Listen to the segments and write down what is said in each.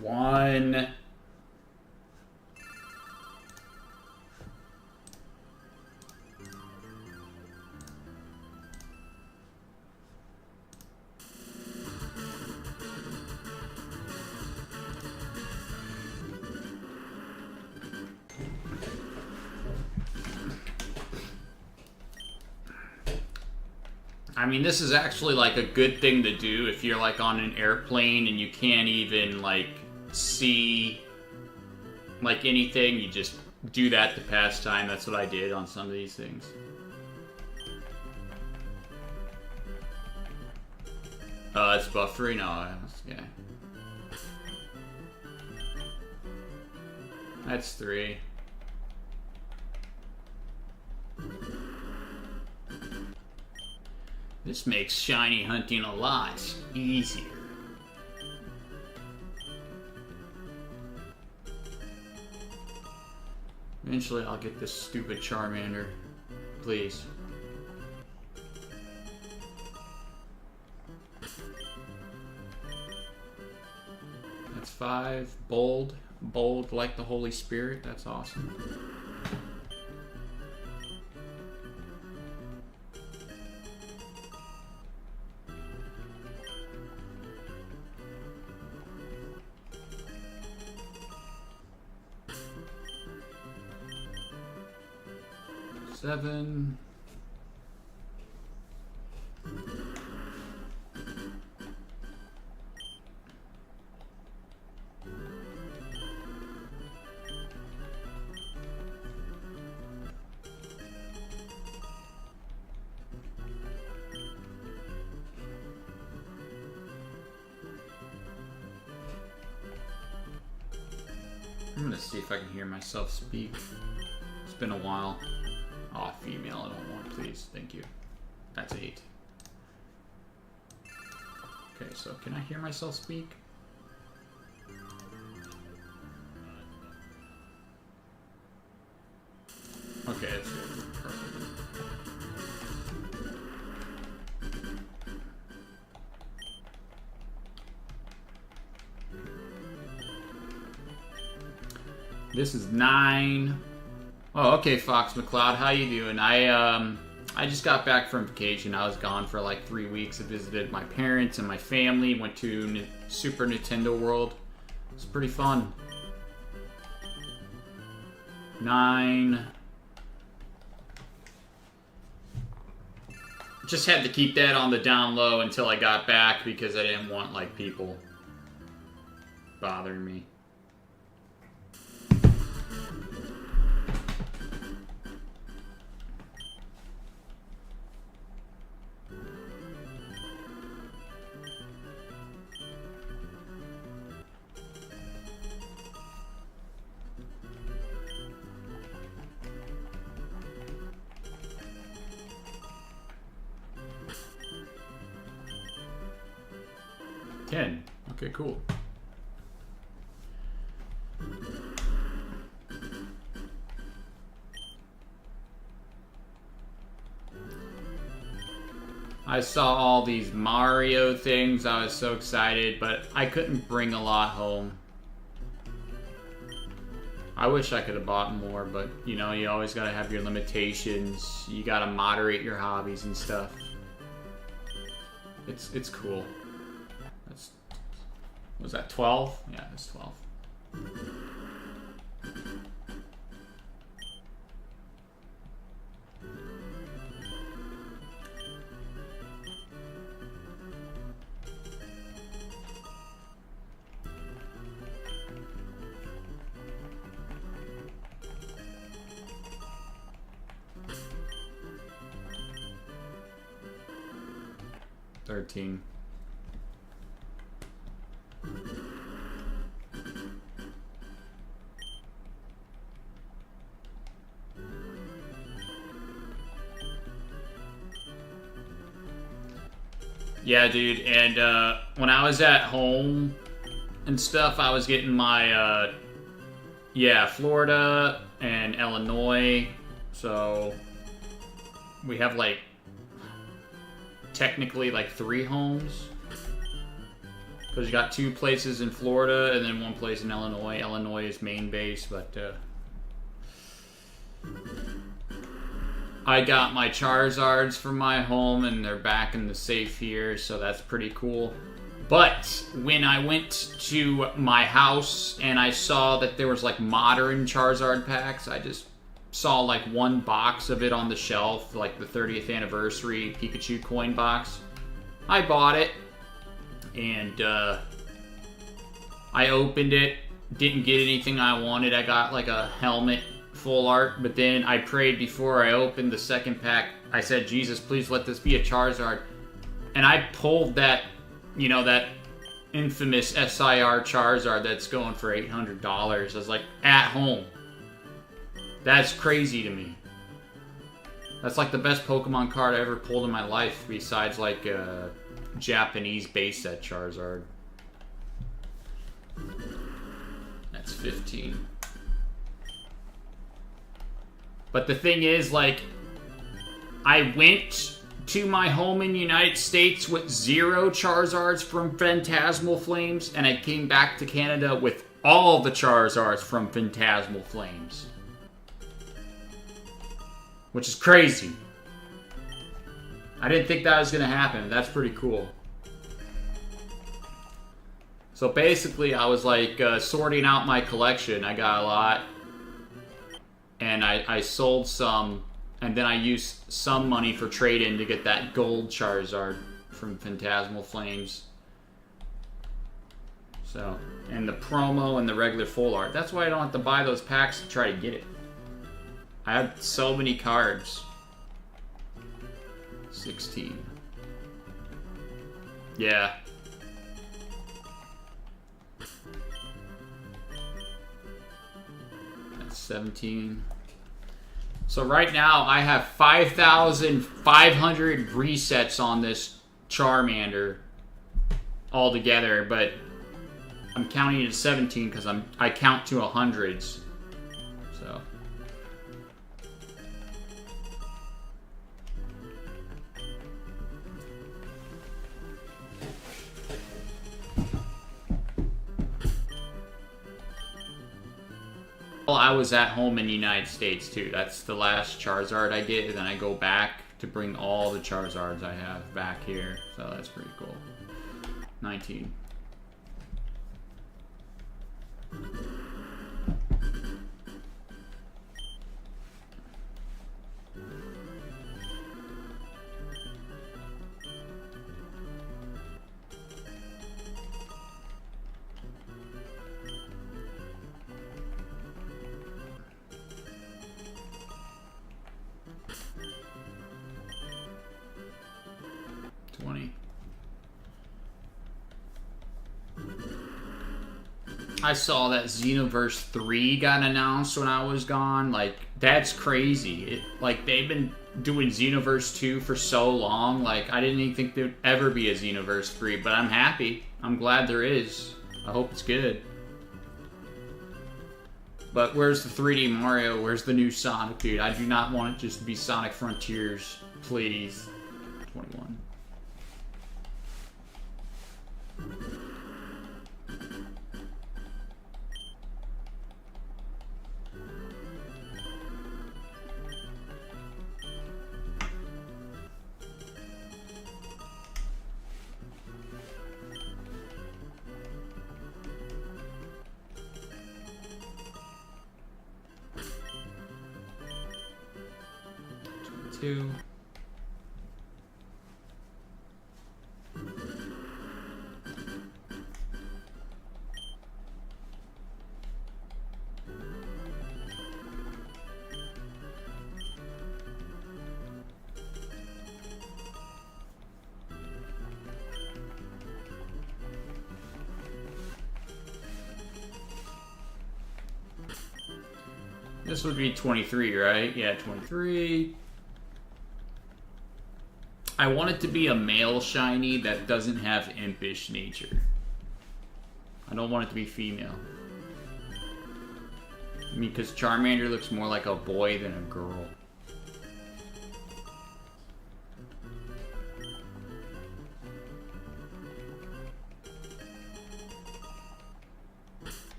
One. I mean, this is actually like a good thing to do if you're like on an airplane and you can't even like see like anything. You just do that to pass time. That's what I did on some of these things. It's buffering. No, yeah. That's 3. This makes shiny hunting a lot easier. Eventually I'll get this stupid Charmander. Please. That's 5. Bold. Bold like the Holy Spirit. That's awesome. Seven. I'm gonna see if I can hear myself speak. It's been a while. Oh, female, I don't want, please. Thank you. That's 8. Okay, so can I hear myself speak? Okay, that's good. Perfect. This is 9. Oh, okay, Fox McCloud, how you doing? I just got back from vacation. I was gone for like 3 weeks. I visited my parents and my family. Went to Super Nintendo World. It was pretty fun. 9. Just had to keep that on the down low until I got back because I didn't want like people bothering me. Okay, cool. I saw all these Mario things. I was so excited, but I couldn't bring a lot home. I wish I could have bought more, but you know, you always gotta have your limitations. You gotta moderate your hobbies and stuff. It's cool. That's, was that 12? Yeah, it's 12. $13. Yeah, dude, and when I was at home and stuff, I was getting my, yeah, Florida and Illinois, so we have, like, technically, like, 3 homes. Because you got 2 places in Florida and then 1 place in Illinois. Illinois is main base, but I got my Charizards from my home and they're back in the safe here, so that's pretty cool. But when I went to my house and I saw that there was like modern Charizard packs, I just saw like 1 box of it on the shelf, like the 30th anniversary Pikachu coin box. I bought it and I opened it, didn't get anything I wanted. I got like a helmet full art, but then I prayed before I opened the second pack. I said, Jesus, please let this be a Charizard. And I pulled that, you know, that infamous SIR Charizard that's going for $800. I was like, at home. That's crazy to me. That's like the best Pokemon card I ever pulled in my life, besides like a Japanese base set Charizard. That's 15. But the thing is, like, I went to my home in the United States with 0 Charizards from Phantasmal Flames, and I came back to Canada with all the Charizards from Phantasmal Flames. Which is crazy. I didn't think that was going to happen. That's pretty cool. So basically, I was like sorting out my collection. I got a lot. And I sold some. And then I used some money for trade-in to get that gold Charizard from Phantasmal Flames. So, and the promo and the regular full art. That's why I don't have to buy those packs to try to get it. I have so many cards. 16. Yeah. That's 17. So right now I have 5,500 resets on this Charmander altogether, but I'm counting it at 17 because I count to hundreds. So. Well, I was at home in the United States too. That's the last Charizard I get, and then I go back to bring all the Charizards I have back here. So that's pretty cool. 19. I saw that Xenoverse 3 got announced when I was gone. Like, that's crazy. Like, they've been doing Xenoverse 2 for so long. Like, I didn't even think there'd ever be a Xenoverse 3, but I'm happy. I'm glad there is. I hope it's good. But where's the 3D Mario? Where's the new Sonic, dude? I do not want it just to be Sonic Frontiers. Please. 21. Two. This would be 23, right? Yeah, 23. I want it to be a male shiny that doesn't have impish nature. I don't want it to be female. I mean, because Charmander looks more like a boy than a girl.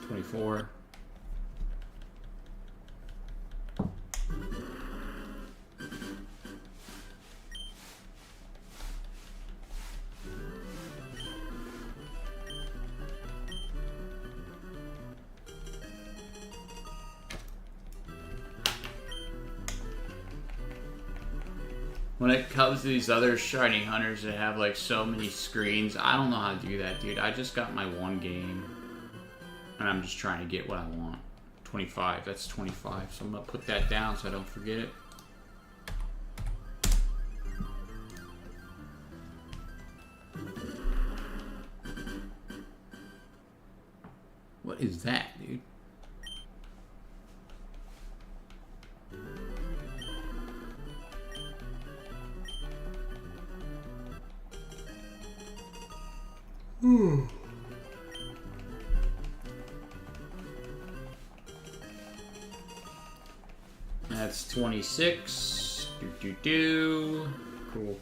24. When it comes to these other shiny hunters that have like so many screens, I don't know how to do that, dude. I just got my one game, and I'm just trying to get what I want. 25, that's 25, so I'm gonna put that down so I don't forget it. What is that, dude? That's 26. Cool.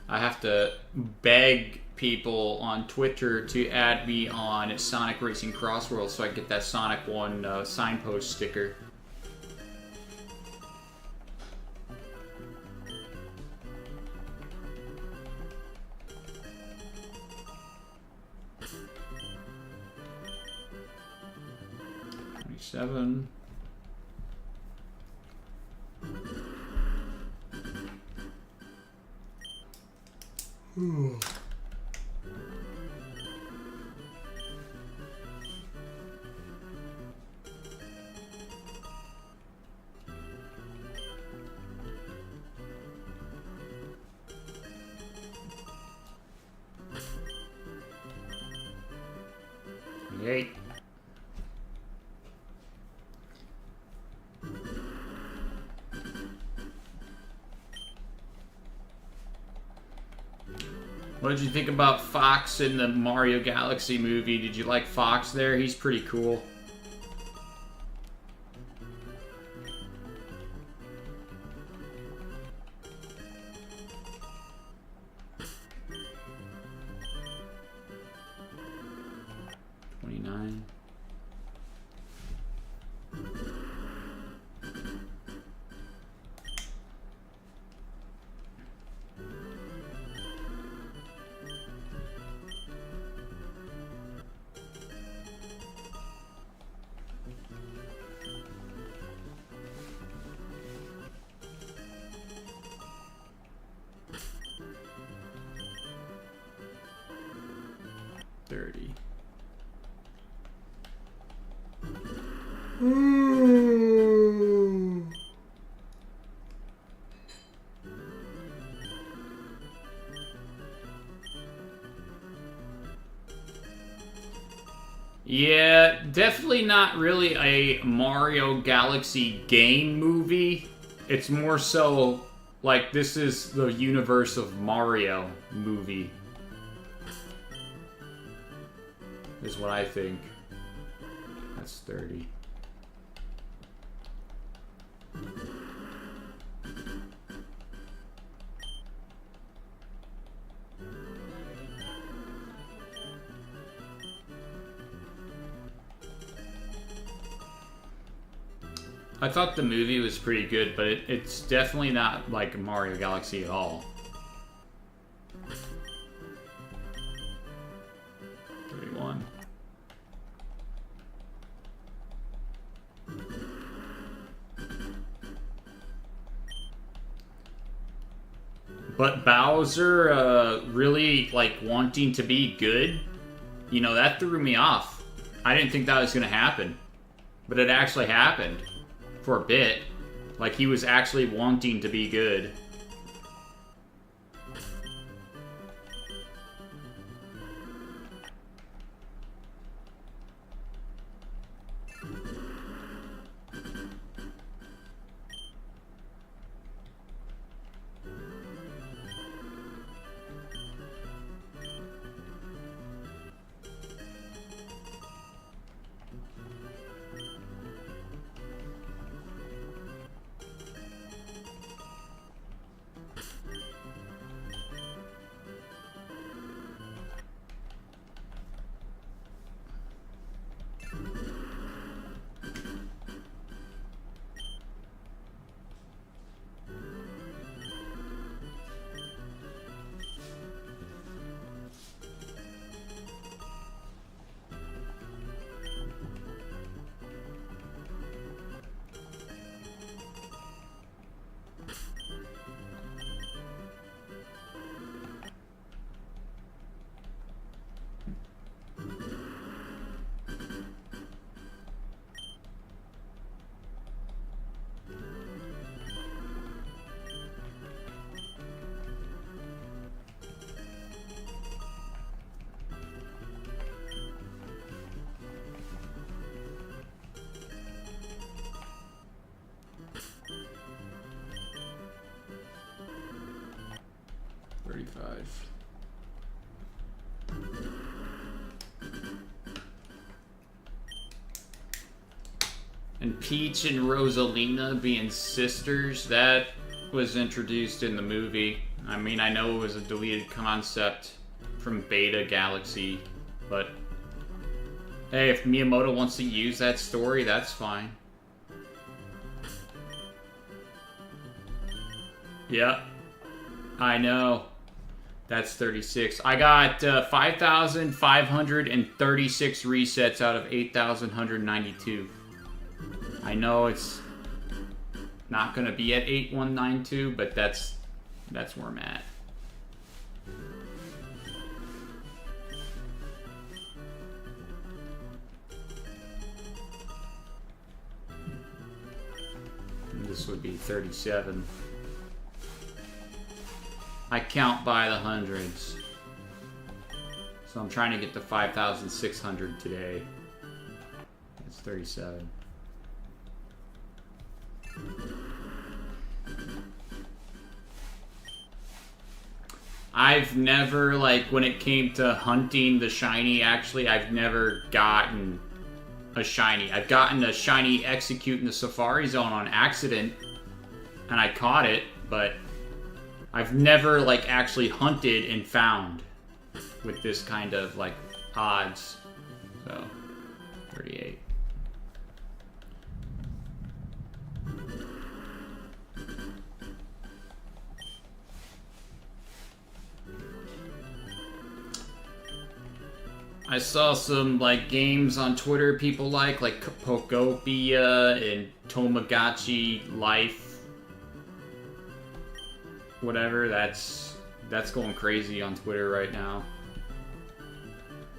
I have to beg people on Twitter to add me on Sonic Racing Crossworld so I get that Sonic 1 signpost sticker. Seven. Eight. What did you think about Fox in the Mario Galaxy movie? Did you like Fox there? He's pretty cool. Yeah, definitely not really a Mario Galaxy game movie. It's more so like this is the universe of Mario movie. Is what I think. That's 30. I thought the movie was pretty good, but it's definitely not like Mario Galaxy at all. 31. But Bowser really like wanting to be good, you know, that threw me off. I didn't think that was going to happen, but it actually happened. For a bit. Like, he was actually wanting to be good. 35. And Peach and Rosalina being sisters, that was introduced in the movie. I mean, I know it was a deleted concept from Beta Galaxy, but hey, if Miyamoto wants to use that story, that's fine. Yep. I know. That's 36. I got 5,536 resets out of 8,192. I know it's not going to be at 8192, but that's where I'm at. And this would be 37. I count by the hundreds. So I'm trying to get to 5,600 today. That's 37. I've never, like, when it came to hunting the shiny, actually, I've never gotten a shiny. I've gotten a shiny Execute in the Safari Zone on accident, and I caught it, but I've never, like, actually hunted and found with this kind of, like, odds. So, 38. I saw some, like, games on Twitter people like Pokopia and Tamagotchi Life. Whatever, that's going crazy on Twitter right now.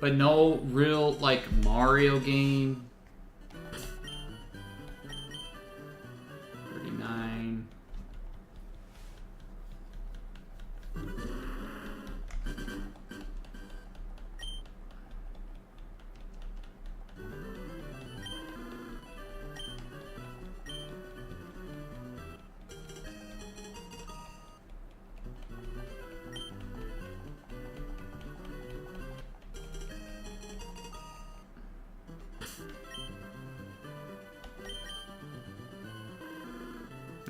But no real, like, Mario game. 39.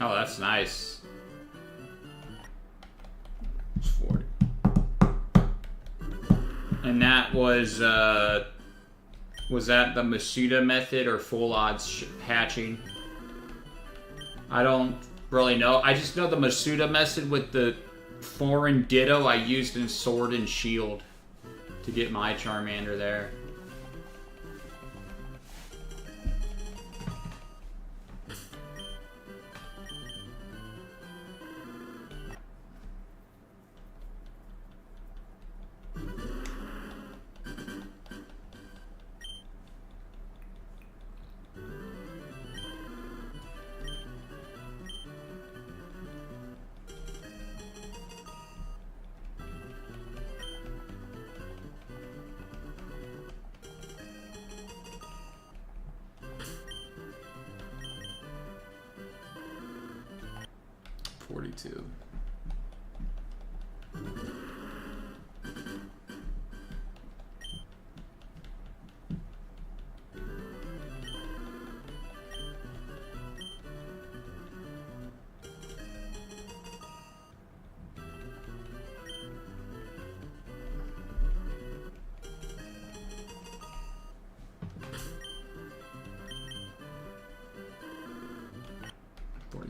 Oh, that's nice. It's 40. And that was that the Masuda method or full odds hatching? I don't really know. I just know the Masuda method with the foreign Ditto I used in Sword and Shield to get my Charmander there.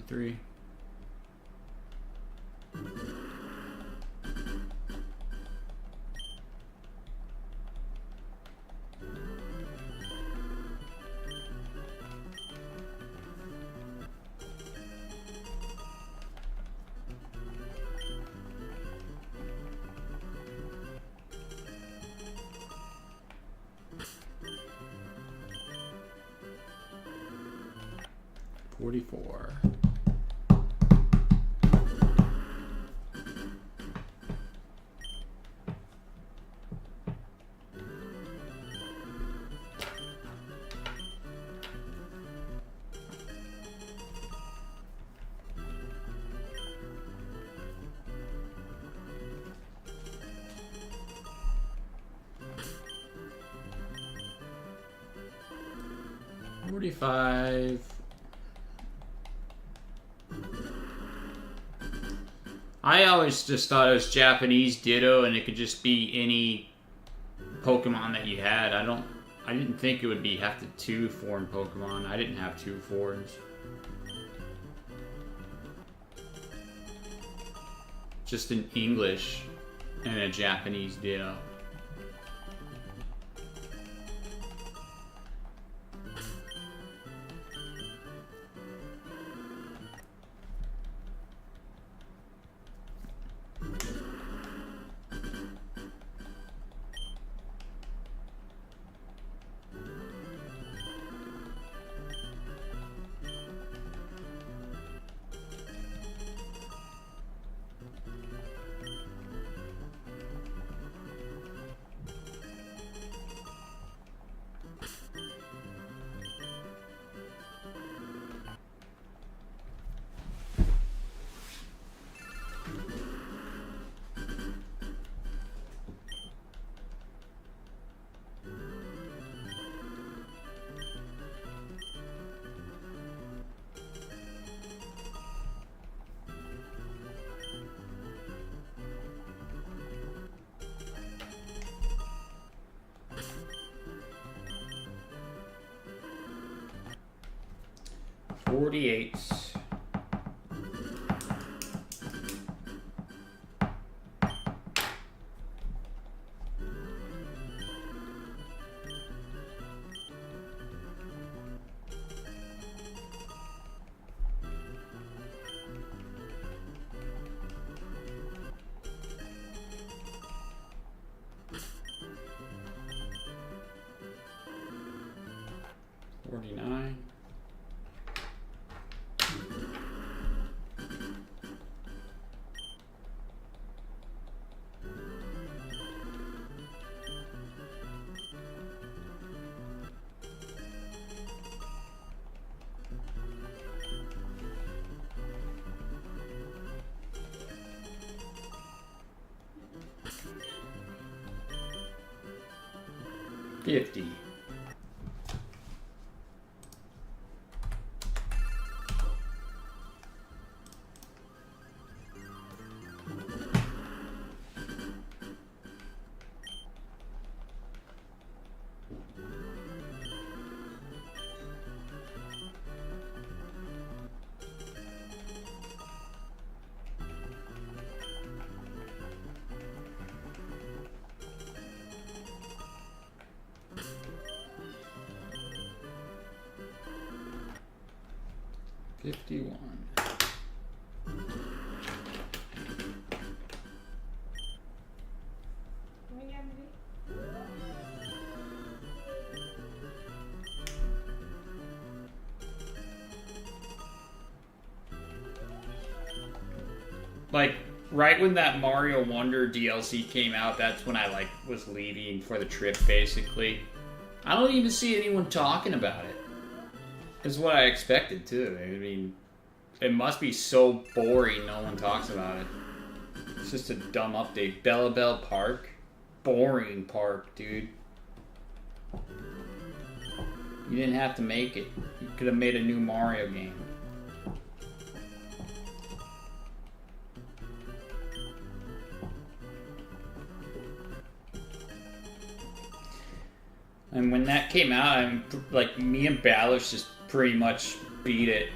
Three. $44. 45. I always just thought it was Japanese Ditto and it could just be any Pokemon that you had. I didn't think it would be have to 2 foreign Pokemon. I didn't have 2 foreigns. Just an English and a Japanese Ditto. $48. $49. $50. $51. Like, right when that Mario Wonder DLC came out, that's when I, was leaving for the trip, basically. I don't even see anyone talking about it. Is what I expected, too. I mean, it must be so boring no one talks about it. It's just a dumb update. Bella Bell Park? Boring park, dude. You didn't have to make it. You could have made a new Mario game. And when that came out, me and Ballas just pretty much beat it,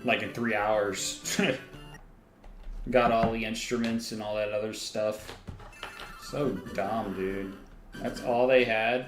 in 3 hours. Got all the instruments and all that other stuff. So dumb, dude. That's all they had.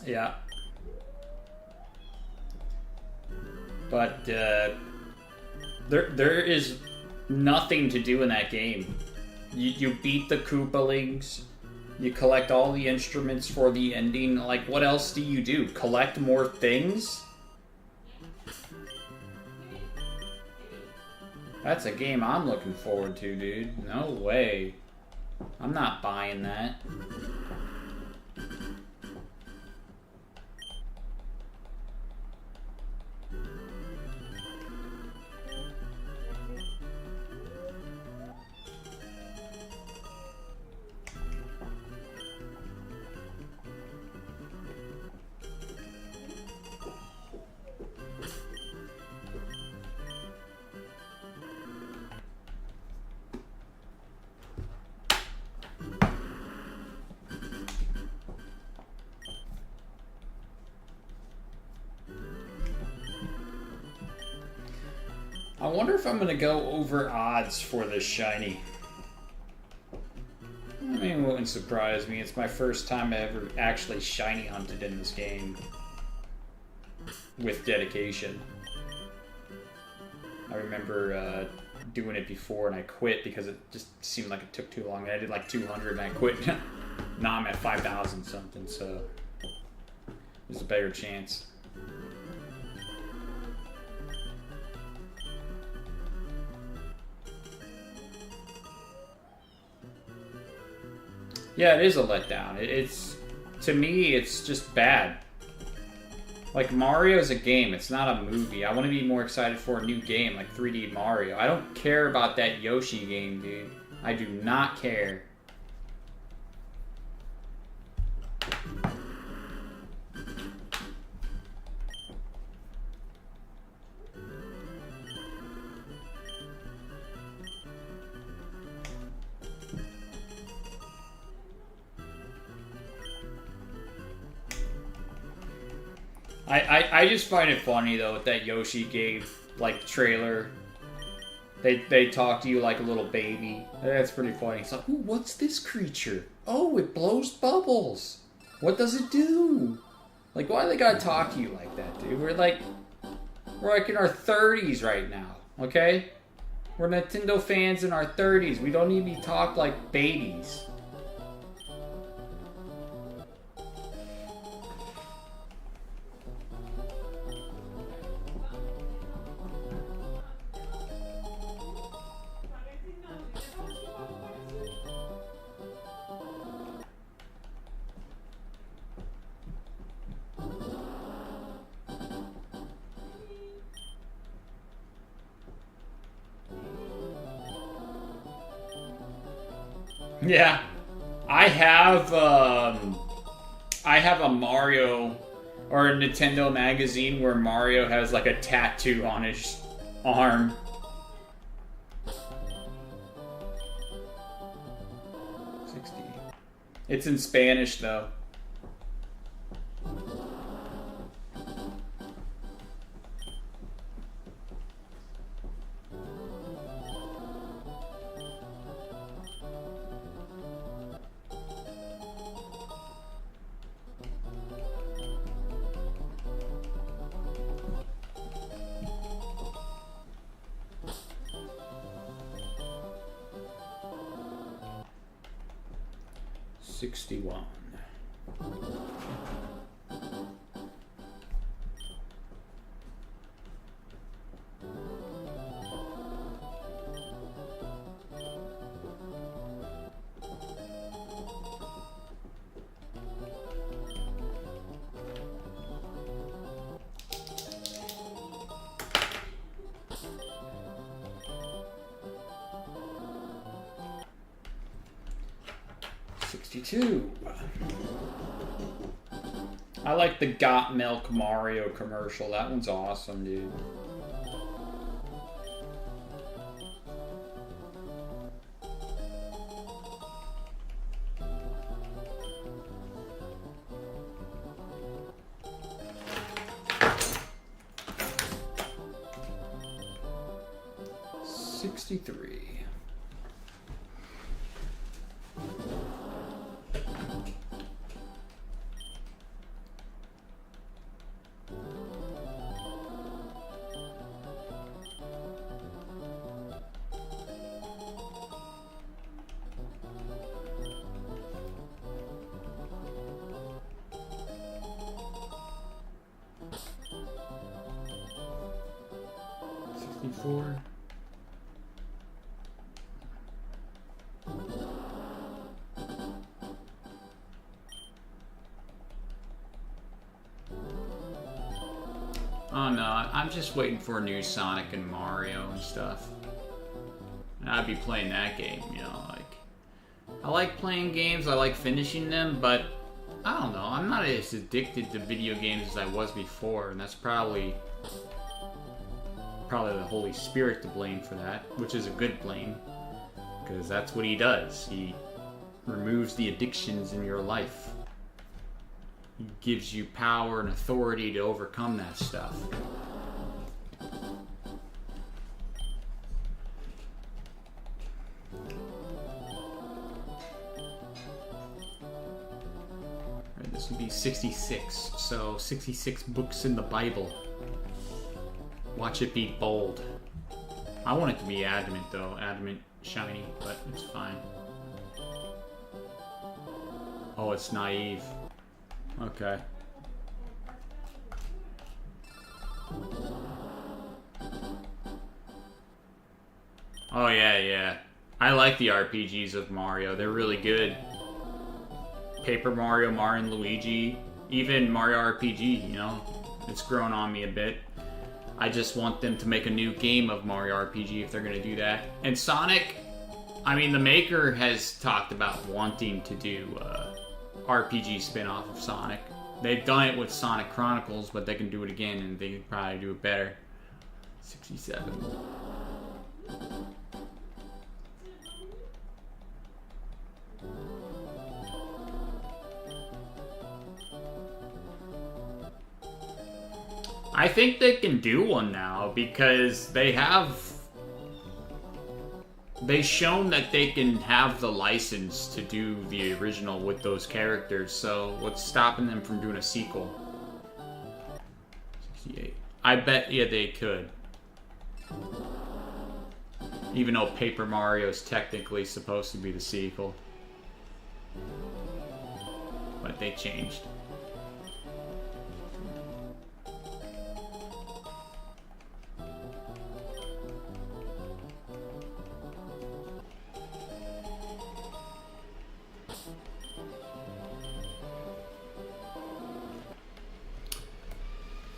Yeah. But there is nothing to do in that game. You beat the Koopalings, You collect all the instruments for the ending. Like, what else do you do? Collect more things? That's a game I'm looking forward to, dude. No way. I'm not buying that. I wonder if I'm going to go over odds for this shiny. I mean, it wouldn't surprise me. It's my first time I ever actually shiny hunted in this game. With dedication. I remember doing it before and I quit because it just seemed like it took too long. I did like 200 and I quit. Now I'm at 5,000 something, so there's a better chance. Yeah, it is a letdown. It's, to me, it's just bad. Like, Mario's a game. It's not a movie. I want to be more excited for a new game, like 3D Mario. I don't care about that Yoshi game, dude. I do not care. I just find it funny though with that Yoshi game like trailer. They talk to you like a little baby. That's pretty funny. It's like, ooh, what's this creature? Oh, it blows bubbles. What does it do? Like, why do they gotta talk to you like that, dude? We're like in our 30s right now, okay? We're Nintendo fans in our 30s. We don't need to be talked like babies. Yeah, I have a Mario or a Nintendo magazine where Mario has like a tattoo on his arm. It's in Spanish though. $61. I like the Got Milk Mario commercial. That one's awesome, dude. $63. 64. Oh no, I'm just waiting for a new Sonic and Mario and stuff. And I'd be playing that game, you know, like... I like playing games, I like finishing them, but... I don't know, I'm not as addicted to video games as I was before, and that's probably the Holy Spirit to blame for that, which is a good blame, because that's what he does. He removes the addictions in your life. He gives you power and authority to overcome that stuff. Alright, this would be 66. So 66 books in the Bible. Watch it be bold. I want it to be adamant though. Adamant shiny, but it's fine. Oh, it's naive. Okay. Oh yeah, yeah. I like the RPGs of Mario. They're really good. Paper Mario, Mario and Luigi, even Mario RPG, you know? It's grown on me a bit. I just want them to make a new game of Mario RPG if they're gonna do that. And Sonic, I mean, the maker has talked about wanting to do RPG spin-off of Sonic. They've done it with Sonic Chronicles, but they can do it again and they can probably do it better. 67. I think they can do one now because they've shown that they can have the license to do the original with those characters, so what's stopping them from doing a sequel? 68. I bet you they could. Even though Paper Mario is technically supposed to be the sequel. But they changed.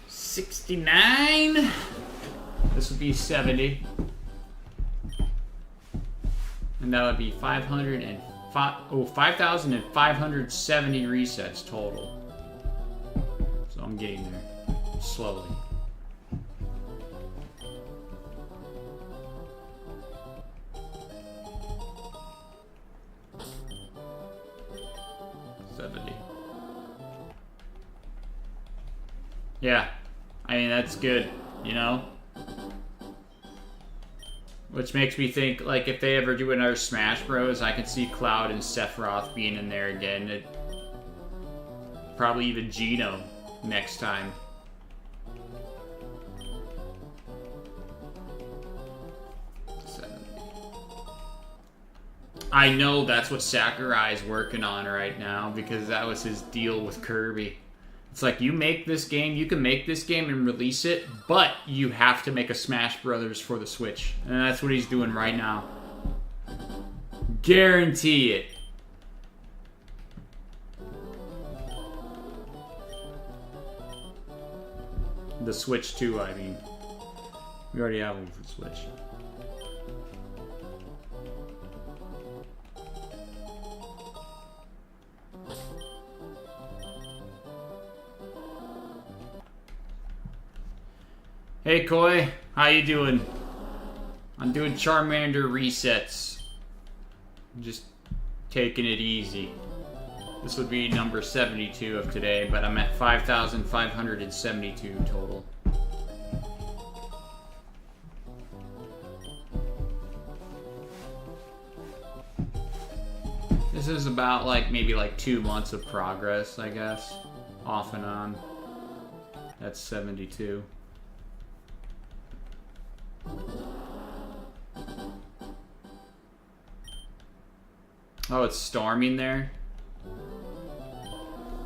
$69. This would be 70. And that would be 5,570 resets total. So I'm getting there. Slowly. Yeah. I mean, that's good, you know? Which makes me think, like, if they ever do another Smash Bros., I can see Cloud and Sephiroth being in there again. Probably even Geno next time. I know that's what Sakurai's working on right now, because that was his deal with Kirby. It's like, you make this game, you can make this game and release it, but you have to make a Smash Brothers for the Switch. And that's what he's doing right now. Guarantee it. The Switch 2, I mean. We already have one for the Switch. Hey Koi, how you doing? I'm doing Charmander resets. I'm just taking it easy. This would be number 72 of today, but I'm at 5,572 total. This is about like maybe like 2 months of progress, I guess. Off and on. That's 72. Oh, it's storming there?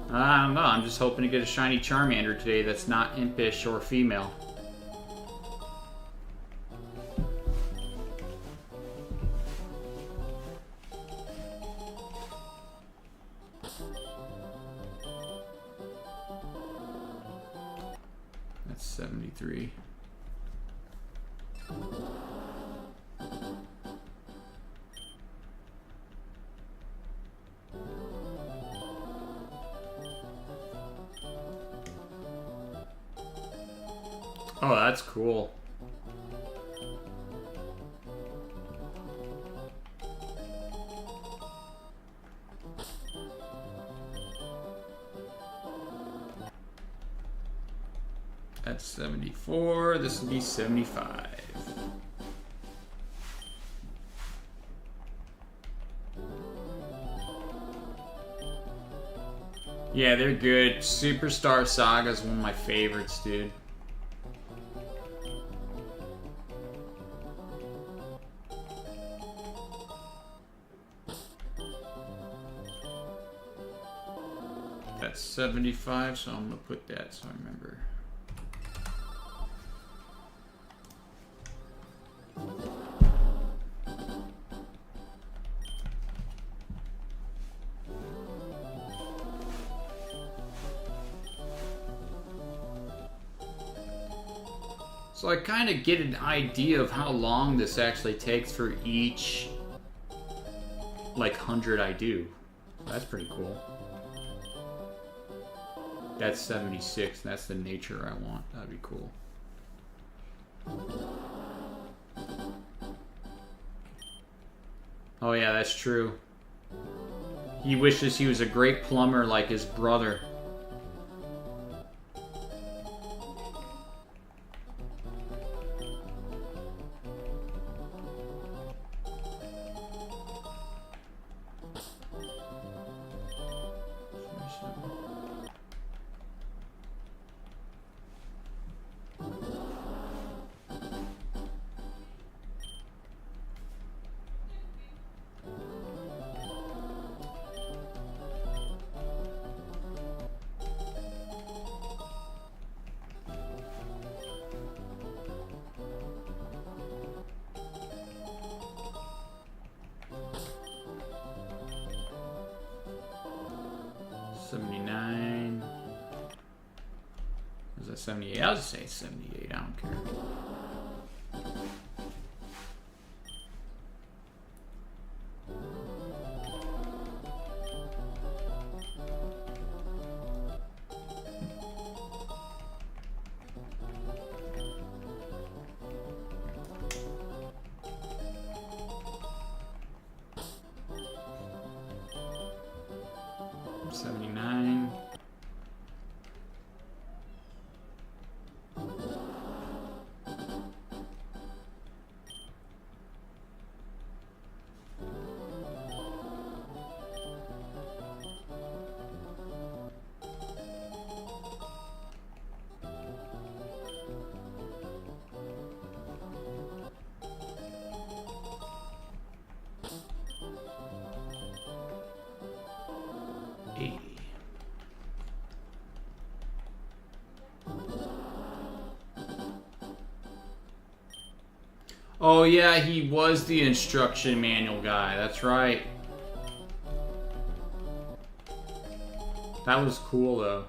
I don't know, I'm just hoping to get a shiny Charmander today that's not impish or female. 73. Oh, that's cool. That's 74. This will be 75. Yeah, they're good. Superstar Saga is one of my favorites, dude. That's 75, so I'm gonna put that so I remember. So I kind of get an idea of how long this actually takes for each, like, 100 I do. That's pretty cool. That's 76. That's the nature I want. That'd be cool. Oh yeah, that's true. He wishes he was a great plumber like his brother. Was that 78? I'll just say 78. I don't care. Oh yeah, he was the instruction manual guy. That's right. That was cool though.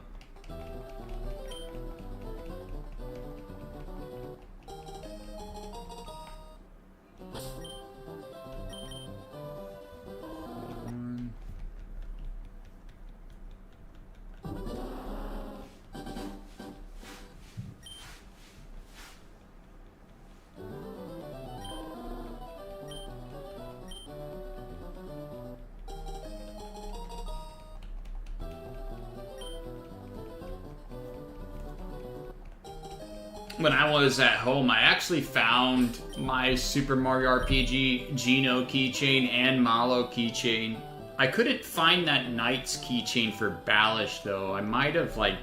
When I was at home, I actually found my Super Mario RPG Geno keychain and Malo keychain. I couldn't find that Knight's keychain for Balish though. I might have like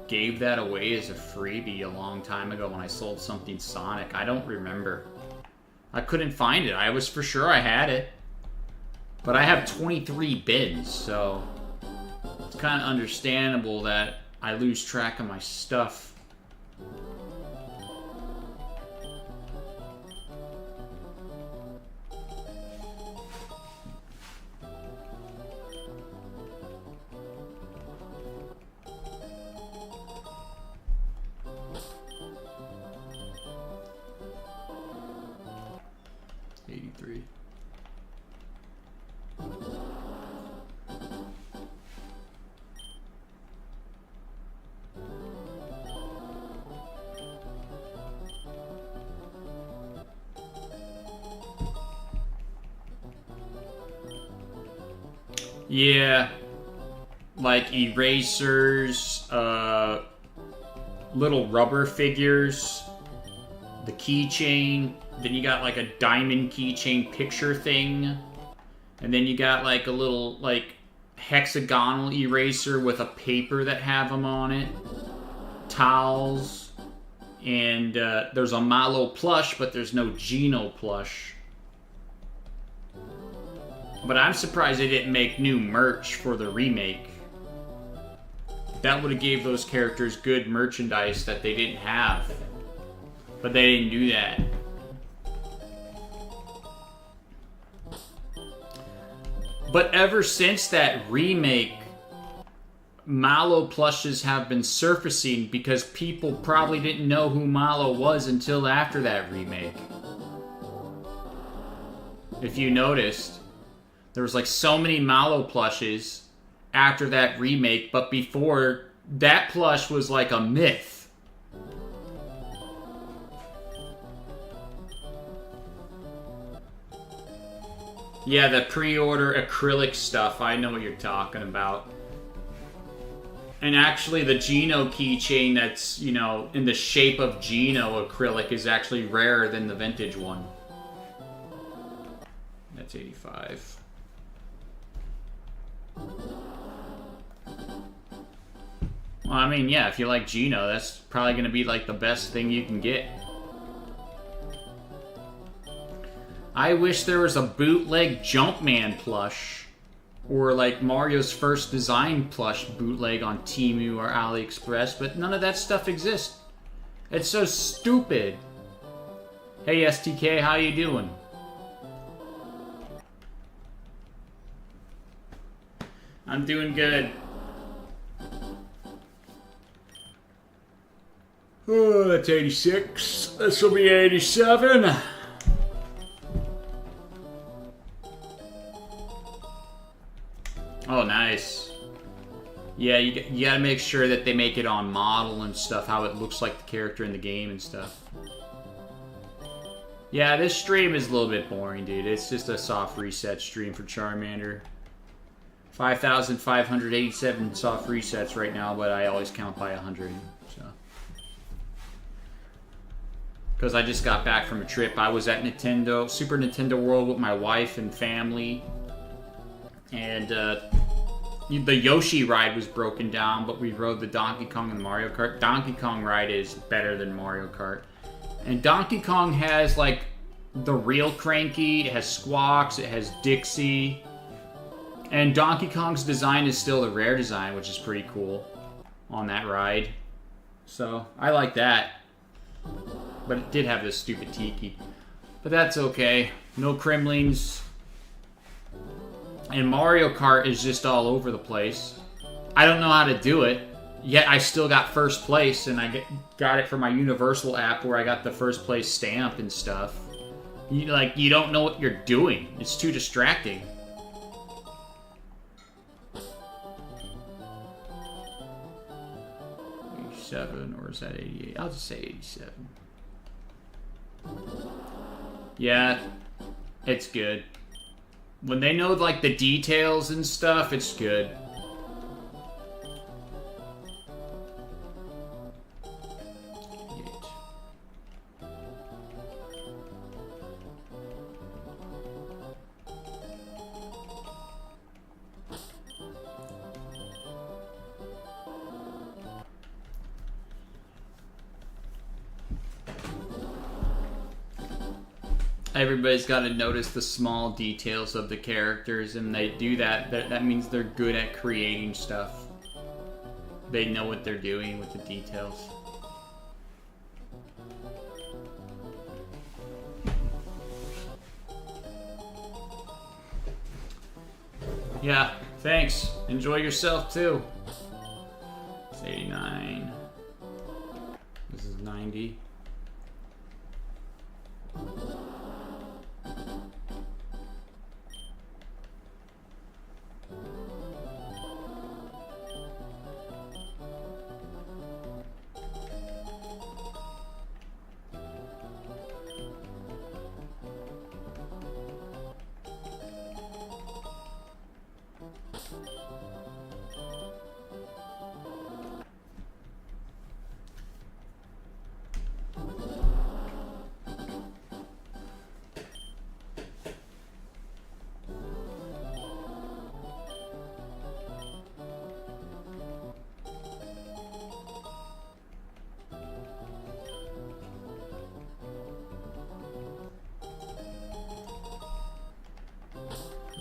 gave that away as a freebie a long time ago when I sold something Sonic. I don't remember. I couldn't find it. I was for sure I had it. But I have 23 bins, so it's kind of understandable that I lose track of my stuff. Yeah, like erasers, little rubber figures, the keychain. Then you got like a diamond keychain picture thing. And then you got like a little like hexagonal eraser with a paper that have them on it. Towels. And there's a Malo plush, but there's no Geno plush. But I'm surprised they didn't make new merch for the remake. That would have gave those characters good merchandise that they didn't have. But they didn't do that. But ever since that remake, Malo plushes have been surfacing because people probably didn't know who Malo was until after that remake. If you noticed, there was like so many Malo plushes after that remake, but before, that plush was like a myth. Yeah, the pre-order acrylic stuff, I know what you're talking about. And actually the Geno keychain that's, you know, in the shape of Geno acrylic is actually rarer than the vintage one. That's 85. Well, I mean, yeah, if you like Geno, that's probably going to be like the best thing you can get. I wish there was a bootleg Jumpman plush, or like Mario's first design plush bootleg on Temu or AliExpress, but none of that stuff exists. It's so stupid. Hey STK, how you doing? I'm doing good. Oh, that's 86. This will be 87. Oh, nice. Yeah, you gotta make sure that they make it on model and stuff, how it looks like the character in the game and stuff. Yeah, this stream is a little bit boring, dude. It's just a soft reset stream for Charmander. 5,587 soft resets right now, but I always count by 100, so. Because I just got back from a trip. I was at Super Nintendo World with my wife and family. And the Yoshi ride was broken down, but we rode the Donkey Kong and Mario Kart. Donkey Kong ride is better than Mario Kart. And Donkey Kong has, like, the real Cranky, it has Squawks, it has Dixie. And Donkey Kong's design is still the rare design, which is pretty cool on that ride. So, I like that. But it did have this stupid Tiki. But that's okay. No Kremlings. And Mario Kart is just all over the place. I don't know how to do it. Yet I still got first place, and I got it for my Universal app where I got the first place stamp and stuff. You don't know what you're doing. It's too distracting. Or is that 88? I'll just say 87. Yeah, it's good. When they know, like, the details and stuff, it's good. Everybody's got to notice the small details of the characters, and they do that. That means they're good at creating stuff. They know what they're doing with the details. Yeah, thanks. Enjoy yourself too. It's 89. This is 90.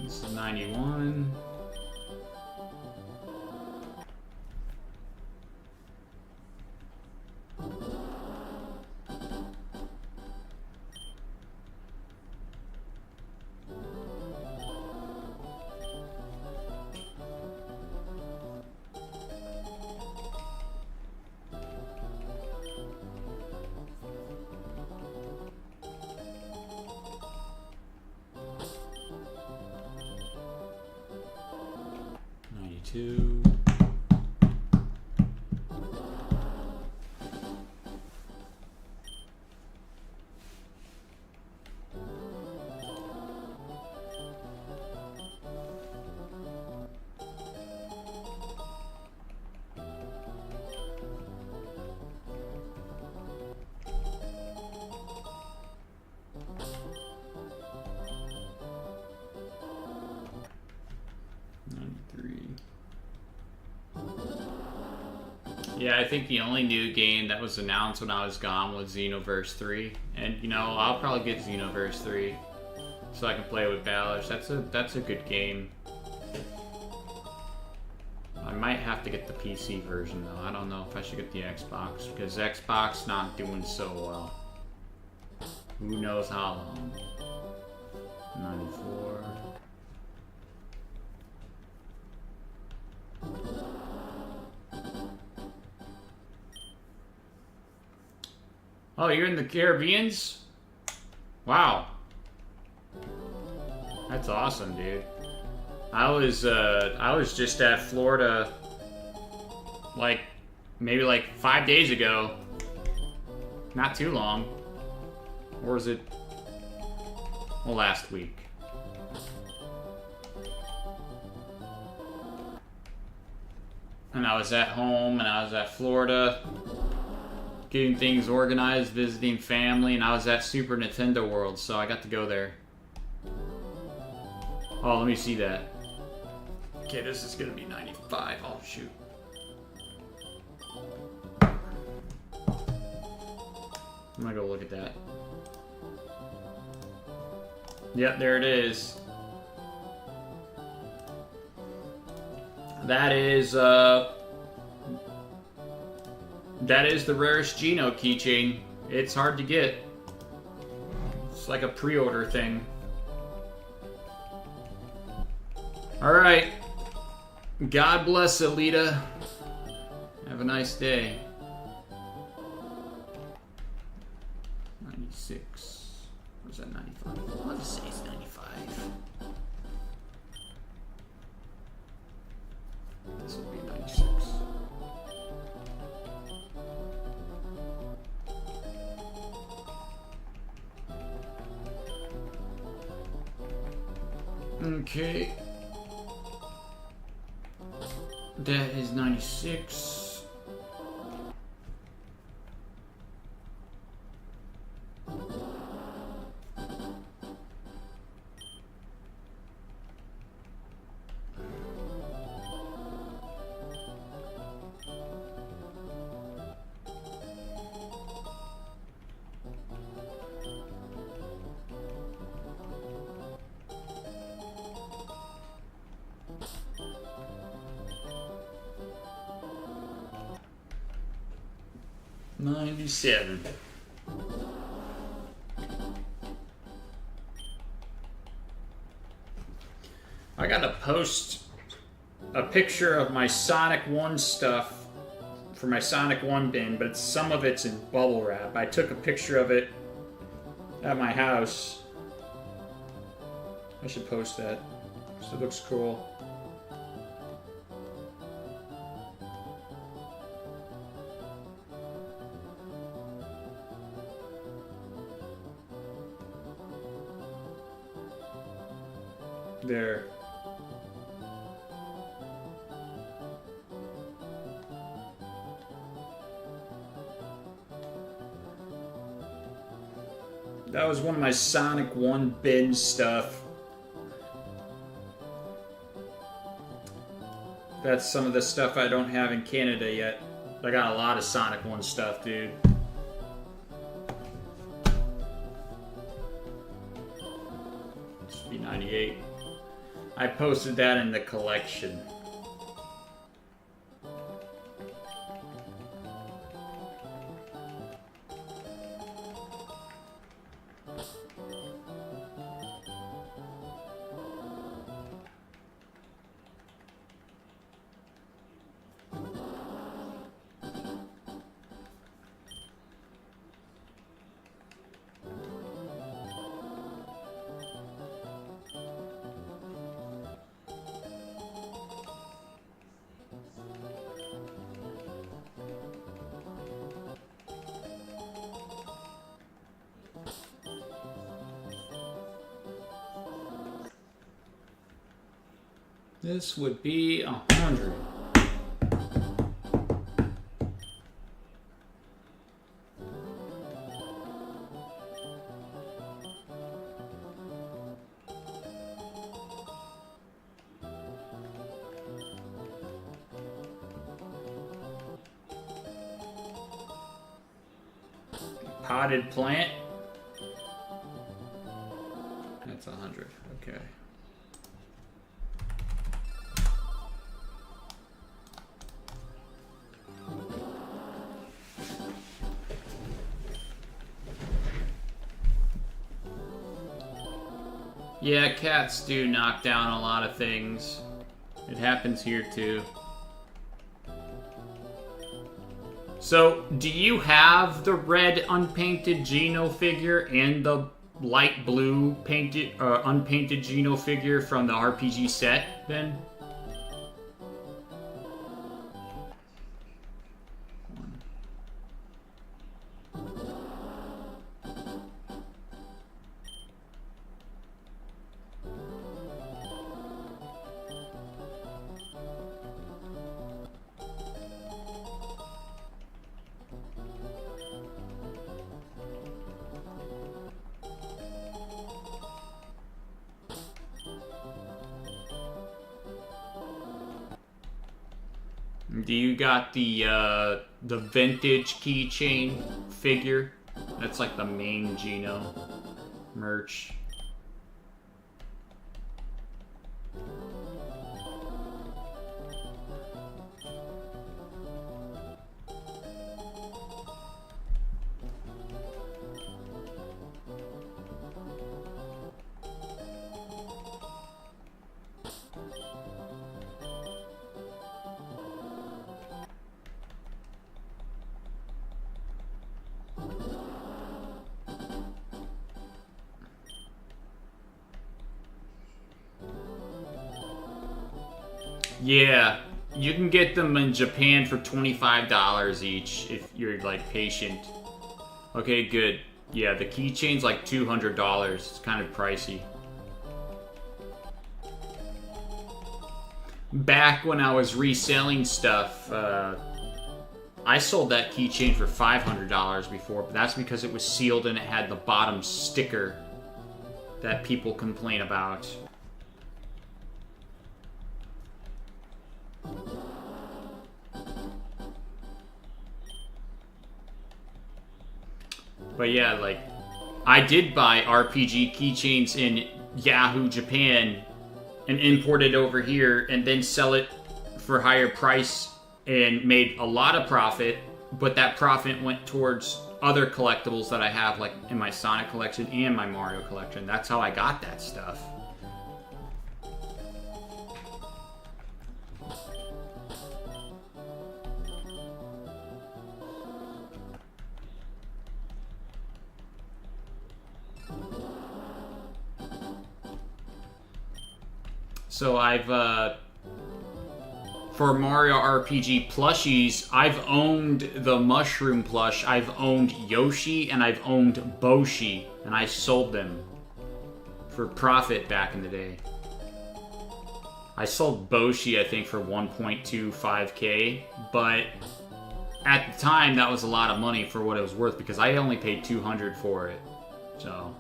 This is 91. Two. Yeah, I think the only new game that was announced when I was gone was Xenoverse 3. And, you know, I'll probably get Xenoverse 3 so I can play with Balish. That's a good game. I might have to get the PC version, though. I don't know if I should get the Xbox, because Xbox not doing so well. Who knows how long. 94... Oh, you're in the Caribbeans? Wow. That's awesome, dude. I was just at Florida maybe 5 days ago. Not too long. Or was it last week? And I was at home and I was at Florida, getting things organized, visiting family, and I was at Super Nintendo World, so I got to go there. Oh, let me see that. Okay, this is gonna be 95. Oh, shoot. I'm gonna go look at that. Yep, there it is. That is the rarest Geno keychain. It's hard to get. It's like a pre-order thing. Alright. God bless, Alita. Have a nice day. 96. Or is that 95? I'll just say it's 95. This will be 96. Okay. That is 96. $97. I gotta post a picture of my Sonic 1 stuff for my Sonic 1 bin, but some of it's in bubble wrap. I took a picture of it at my house. I should post that, so it looks cool. There. That was one of my Sonic 1 bin stuff. That's some of the stuff I don't have in Canada yet. I got a lot of Sonic 1 stuff, dude. This should be 98. I posted that in the collection. This would be 100. Potted plant. That's 100. Okay. Yeah, cats do knock down a lot of things. It happens here too. So, do you have the red unpainted Geno figure and the light blue painted, unpainted Geno figure from the RPG set, then? Do you got the vintage keychain figure? That's like the main Geno merch. Yeah, you can get them in Japan for $25 each if you're like patient. Okay, good. Yeah, the keychain's like $200. It's kind of pricey. Back when I was reselling stuff, I sold that keychain for $500 before, but that's because it was sealed and it had the bottom sticker that people complain about. But yeah, like, I did buy RPG keychains in Yahoo Japan and import it over here and then sell it for higher price and made a lot of profit, but that profit went towards other collectibles that I have, like in my Sonic collection and my Mario collection. That's how I got that stuff. So I've, for Mario RPG plushies, I've owned the Mushroom plush, I've owned Yoshi, and I've owned Boshi, and I sold them for profit back in the day. I sold Boshi, I think, for 1.25k, but at the time, that was a lot of money for what it was worth, because I only paid $200 for it, so...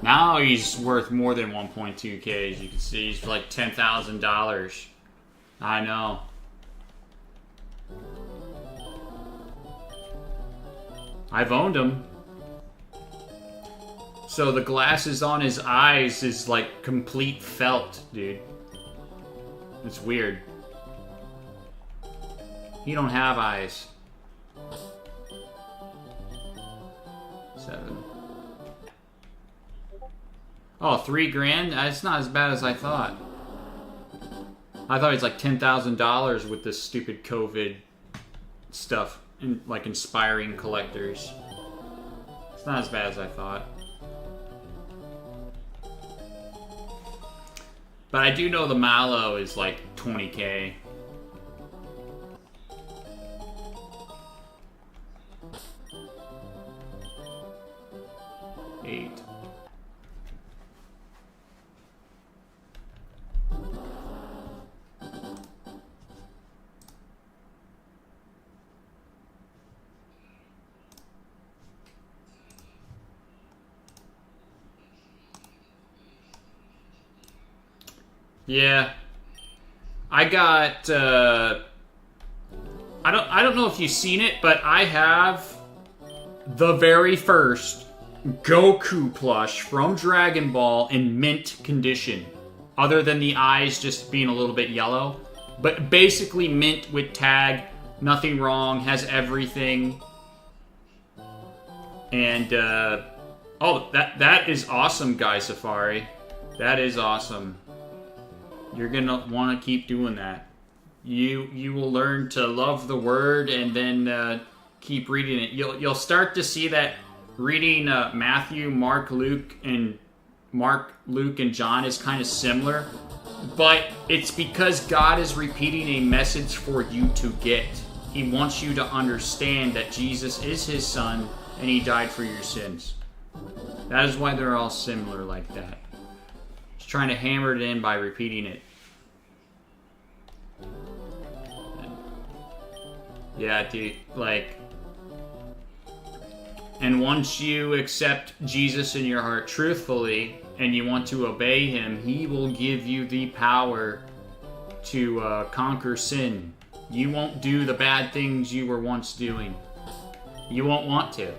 Now he's worth more than 1.2k, as you can see. He's like $10,000. I know. I've owned him. So the glasses on his eyes is like complete felt, dude. It's weird. He don't have eyes. 7. Oh, $3,000? That's not as bad as I thought. I thought it was like $10,000 with this stupid COVID stuff, and like inspiring collectors. It's not as bad as I thought. But I do know the Mallow is like $20K. $8. Yeah, I got. I don't know if you've seen it, but I have the very first Goku plush from Dragon Ball in mint condition, other than the eyes just being a little bit yellow, but basically mint with tag, nothing wrong, has everything, and oh, that is awesome, Guy Safari. That is awesome. You're gonna want to keep doing that. You will learn to love the word and then keep reading it. You'll start to see that reading Matthew, Mark, Luke, and John is kind of similar, but it's because God is repeating a message for you to get. He wants you to understand that Jesus is his son and he died for your sins. That is why they're all similar like that. Just trying to hammer it in by repeating it. Yeah, dude, like, and once you accept Jesus in your heart truthfully and you want to obey him, he will give you the power to conquer sin. You won't do the bad things you were once doing. You won't want to,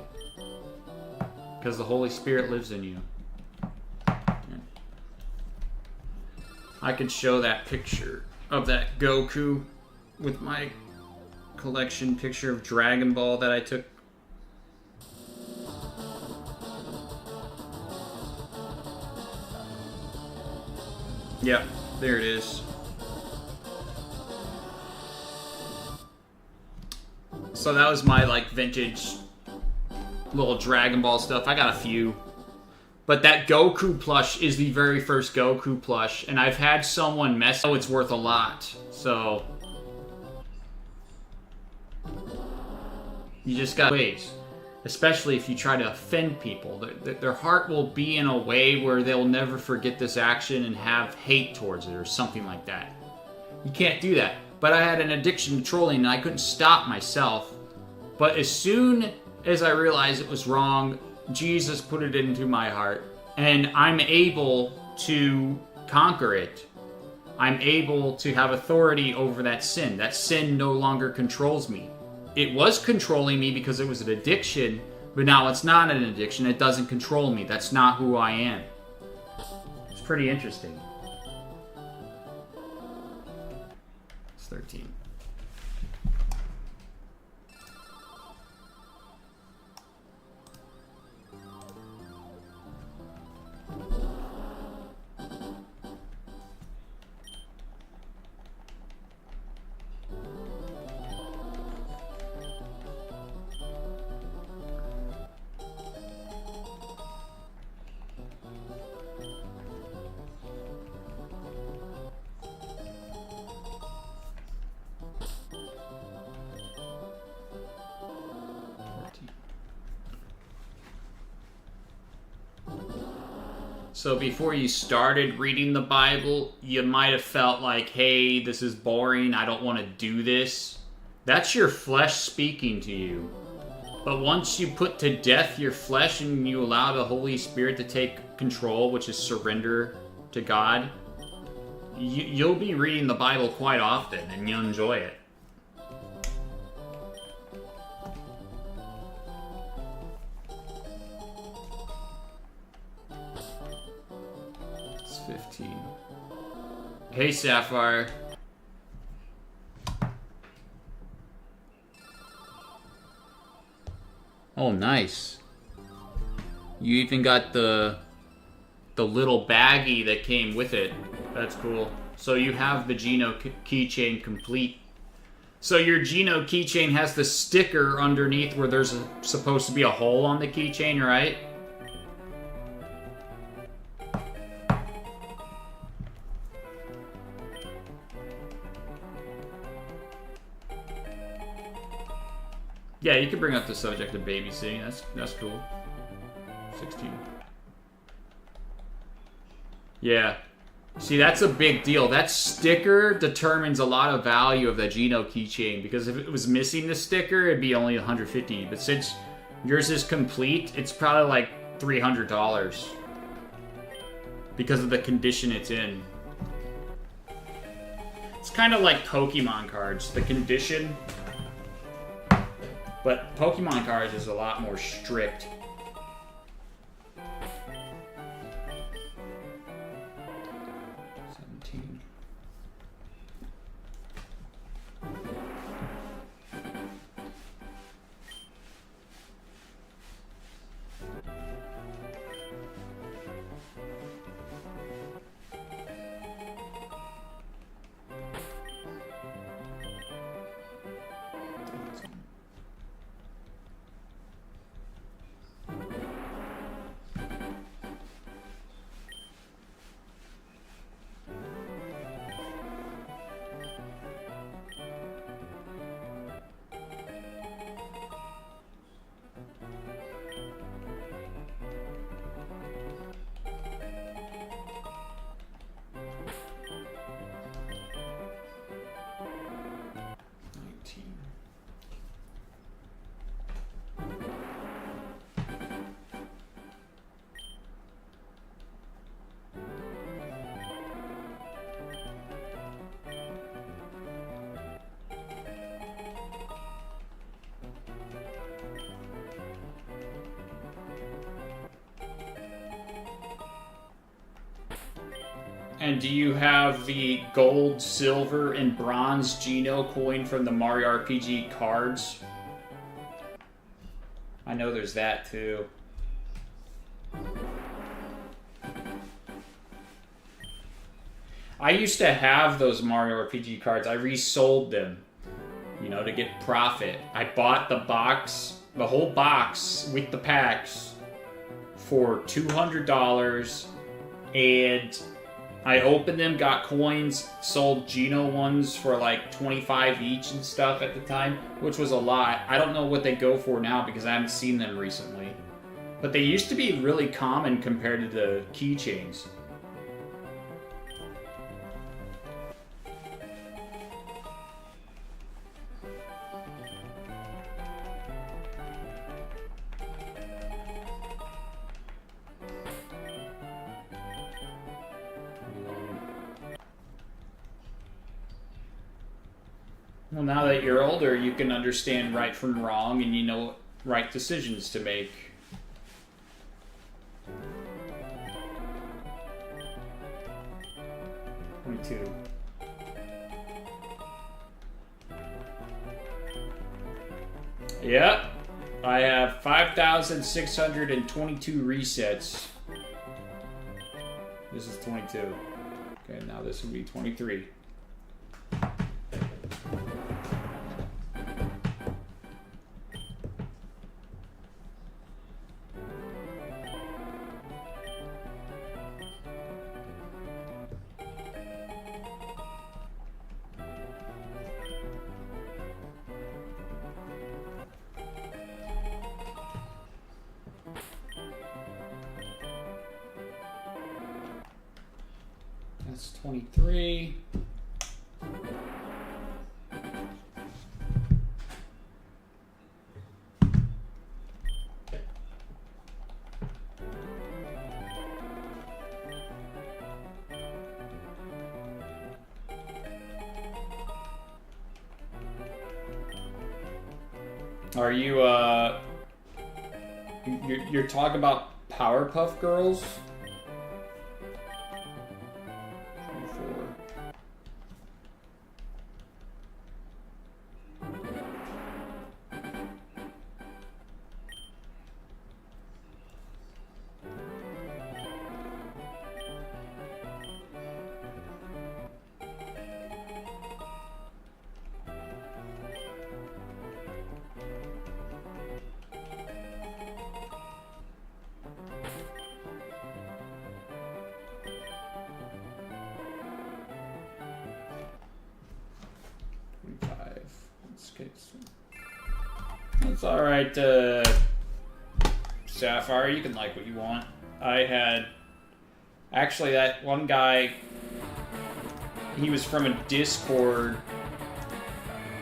because the Holy Spirit lives in you. I could show that picture of that Goku with my collection picture of Dragon Ball that I took. Yeah, there it is. So that was my like vintage little Dragon Ball stuff. I got a few. But that Goku plush is the very first Goku plush, and I've had someone mess. Oh, it's worth a lot. So you just got ways, especially if you try to offend people. Their heart will be in a way where they'll never forget this action and have hate towards it or something like that. You can't do that. But I had an addiction to trolling and I couldn't stop myself. But as soon as I realized it was wrong, Jesus put it into my heart, and I'm able to conquer it. I'm able to have authority over that sin. That sin no longer controls me. It was controlling me because it was an addiction, but now it's not an addiction. It doesn't control me. That's not who I am. It's pretty interesting. It's 13. So before you started reading the Bible, you might have felt like, hey, this is boring, I don't want to do this. That's your flesh speaking to you. But once you put to death your flesh and you allow the Holy Spirit to take control, which is surrender to God, you'll be reading the Bible quite often and you'll enjoy it. 15. Hey, Sapphire. Oh, nice. You even got the little baggie that came with it. That's cool. So you have the Geno keychain complete. So your Geno keychain has the sticker underneath where there's supposed to be a hole on the keychain, right? Yeah, you can bring up the subject of babysitting. That's cool. 16. Yeah. See, that's a big deal. That sticker determines a lot of value of the Geno keychain, because if it was missing the sticker, it'd be only 150. But since yours is complete, it's probably like $300 because of the condition it's in. It's kind of like Pokemon cards. The condition... But Pokemon cards is a lot more strict. And do you have the gold, silver, and bronze Geno coin from the Mario RPG cards? I know there's that too. I used to have those Mario RPG cards. I resold them, you know, to get profit. I bought the box, the whole box with the packs for $200, and I opened them, got coins, sold Geno ones for like 25 each and stuff at the time, which was a lot. I don't know what they go for now because I haven't seen them recently. But they used to be really common compared to the keychains. Well, now that you're older, you can understand right from wrong, and you know what right decisions to make. Me too. Yep. I have 5,622 resets. This is 22. Okay, now this will be 23. That's 23. Are you, you're talking about Powerpuff Girls? It's alright, Sapphire, you can like what you want. I had... Actually, that one guy... He was from a Discord.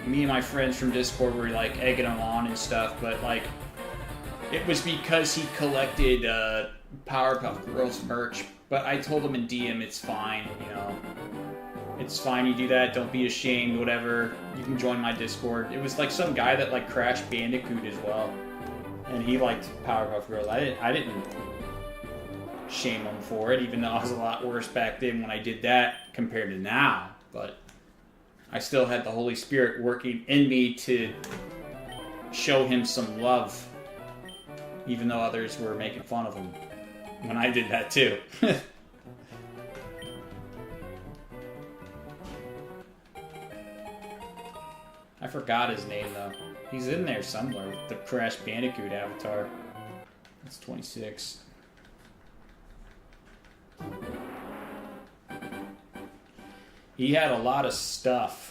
Me and my friends from Discord were, like, egging him on and stuff, but, like... It was because he collected, Powerpuff Girls merch. But I told him in DM, it's fine, you know. It's fine, you do that, don't be ashamed, whatever. You can join my Discord. It was like some guy that like Crash Bandicoot as well. And he liked Powerpuff Girls. I didn't shame him for it, even though I was a lot worse back then when I did that compared to now. But I still had the Holy Spirit working in me to show him some love. Even though others were making fun of him. When I did that too. I forgot his name though. He's in there somewhere with the Crash Bandicoot avatar. That's 26. He had a lot of stuff.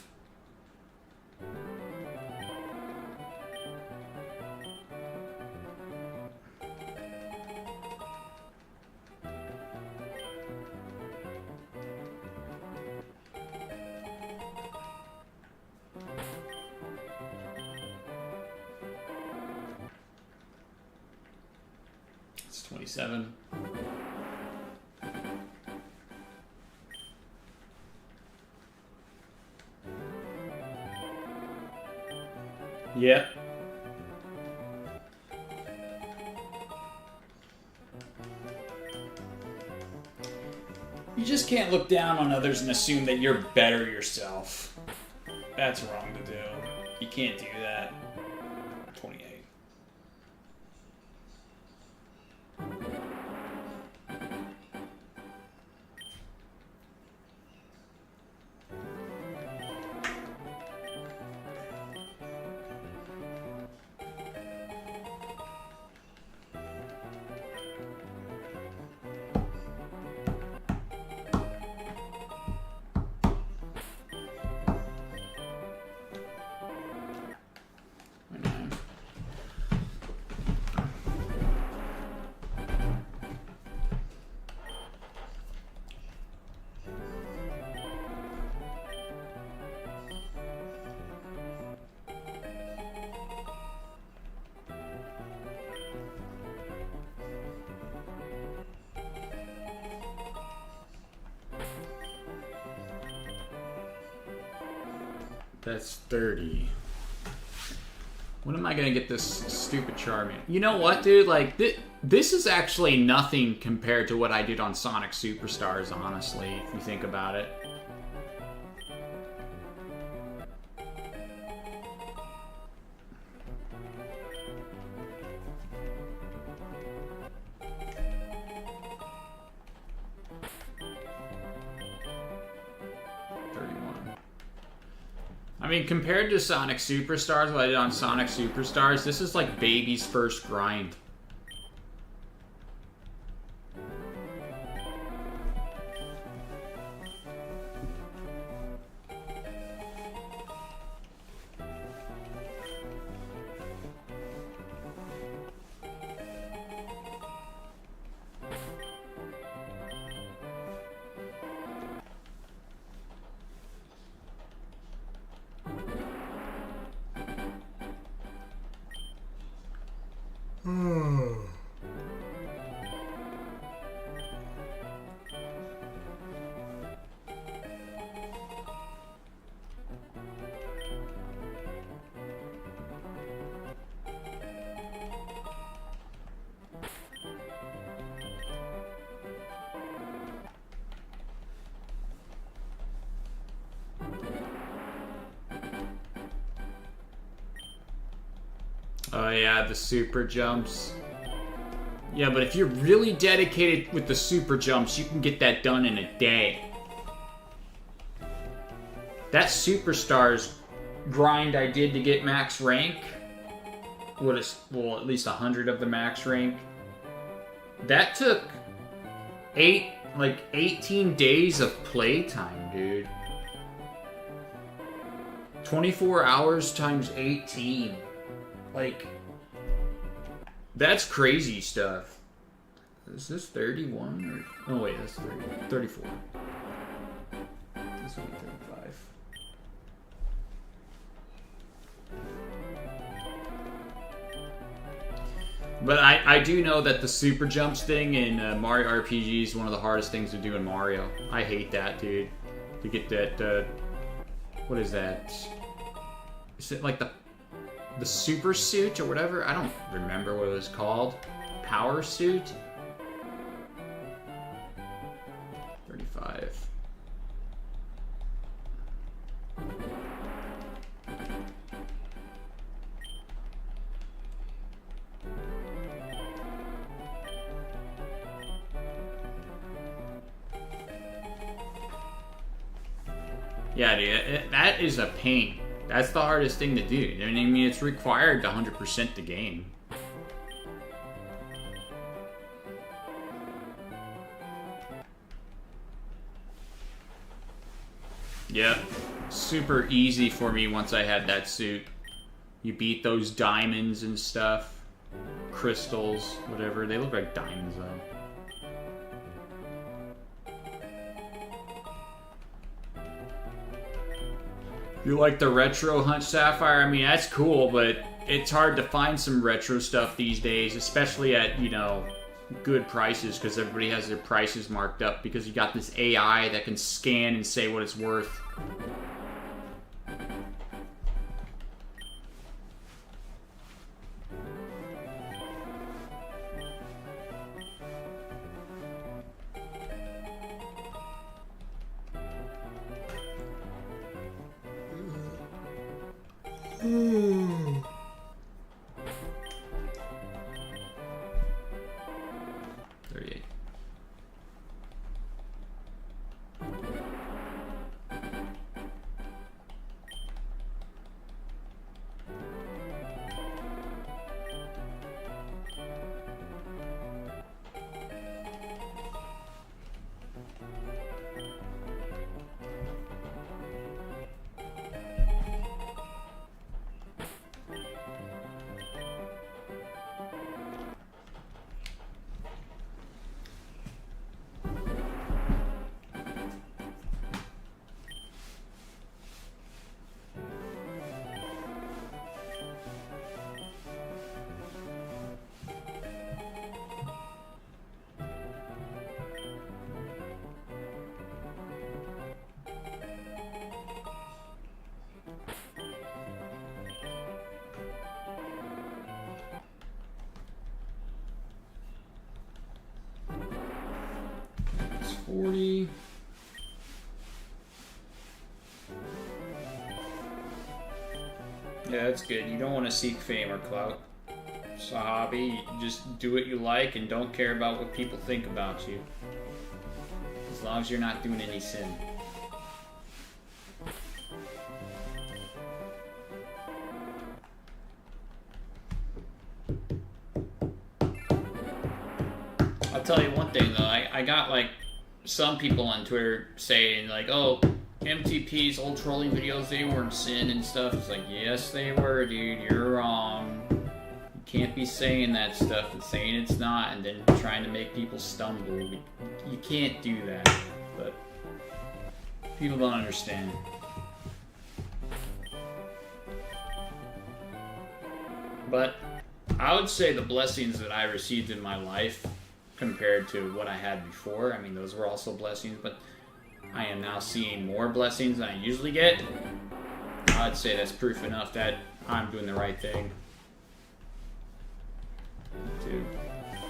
It's 27. Yep. You just can't look down on others and assume that you're better yourself. That's wrong to do. You can't do that. 28. That's 30. When am I gonna get this stupid Charmander? You know what, dude? Like, this is actually nothing compared to what I did on Sonic Superstars, honestly, if you think about it. I mean, compared to Sonic Superstars, what I did on Sonic Superstars, this is like baby's first grind. Oh yeah, the super jumps. Yeah, but if you're really dedicated with the super jumps, you can get that done in a day. That Superstars grind I did to get max rank, well, at least 100 of the max rank, that took 18 days of playtime, dude. 24 hours times 18. Like, That's crazy stuff. Is this 31 or... Oh wait, that's 30, 34. This will be 35. But I do know that the super jumps thing in Mario RPG is one of the hardest things to do in Mario. I hate that, dude. To get that, what is that? Is it like the super suit or whatever? I don't remember what it was called. Power suit? 35. Yeah, dude, that is a pain. That's the hardest thing to do. I mean, it's required to 100% the game. Yeah, super easy for me once I had that suit. You beat those diamonds and stuff. Crystals, whatever. They look like diamonds, though. You like the retro Hunt Sapphire? I mean, that's cool, but it's hard to find some retro stuff these days, especially at, you know, good prices, because everybody has their prices marked up because you got this AI that can scan and say what it's worth. It's 40. Yeah, that's good. You don't want to seek fame or clout. It's a hobby. You just do what you like and don't care about what people think about you. As long as you're not doing any sin. I'll tell you one thing though, I got like some people on Twitter saying like, oh, MTP's old trolling videos, they weren't sin and stuff. It's like, yes they were, dude, you're wrong. You can't be saying that stuff and saying it's not and then trying to make people stumble. You can't do that, but people don't understand. But I would say the blessings that I received in my life compared to what I had before, I mean, those were also blessings, but I am now seeing more blessings than I usually get. I'd say that's proof enough that I'm doing the right thing. Dude.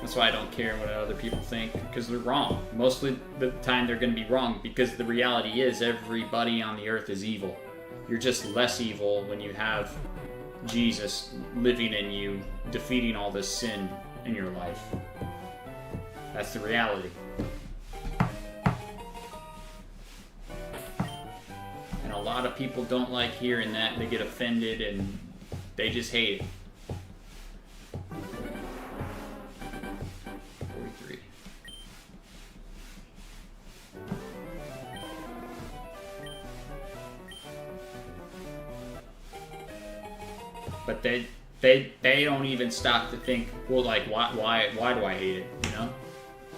That's why I don't care what other people think, because they're wrong. Most of the time they're going to be wrong, because the reality is everybody on the earth is evil. You're just less evil when you have Jesus living in you, defeating all this sin in your life. That's the reality. And a lot of people don't like hearing that. They get offended and they just hate it. 43. But They don't even stop to think, well, like, why do I hate it, you know?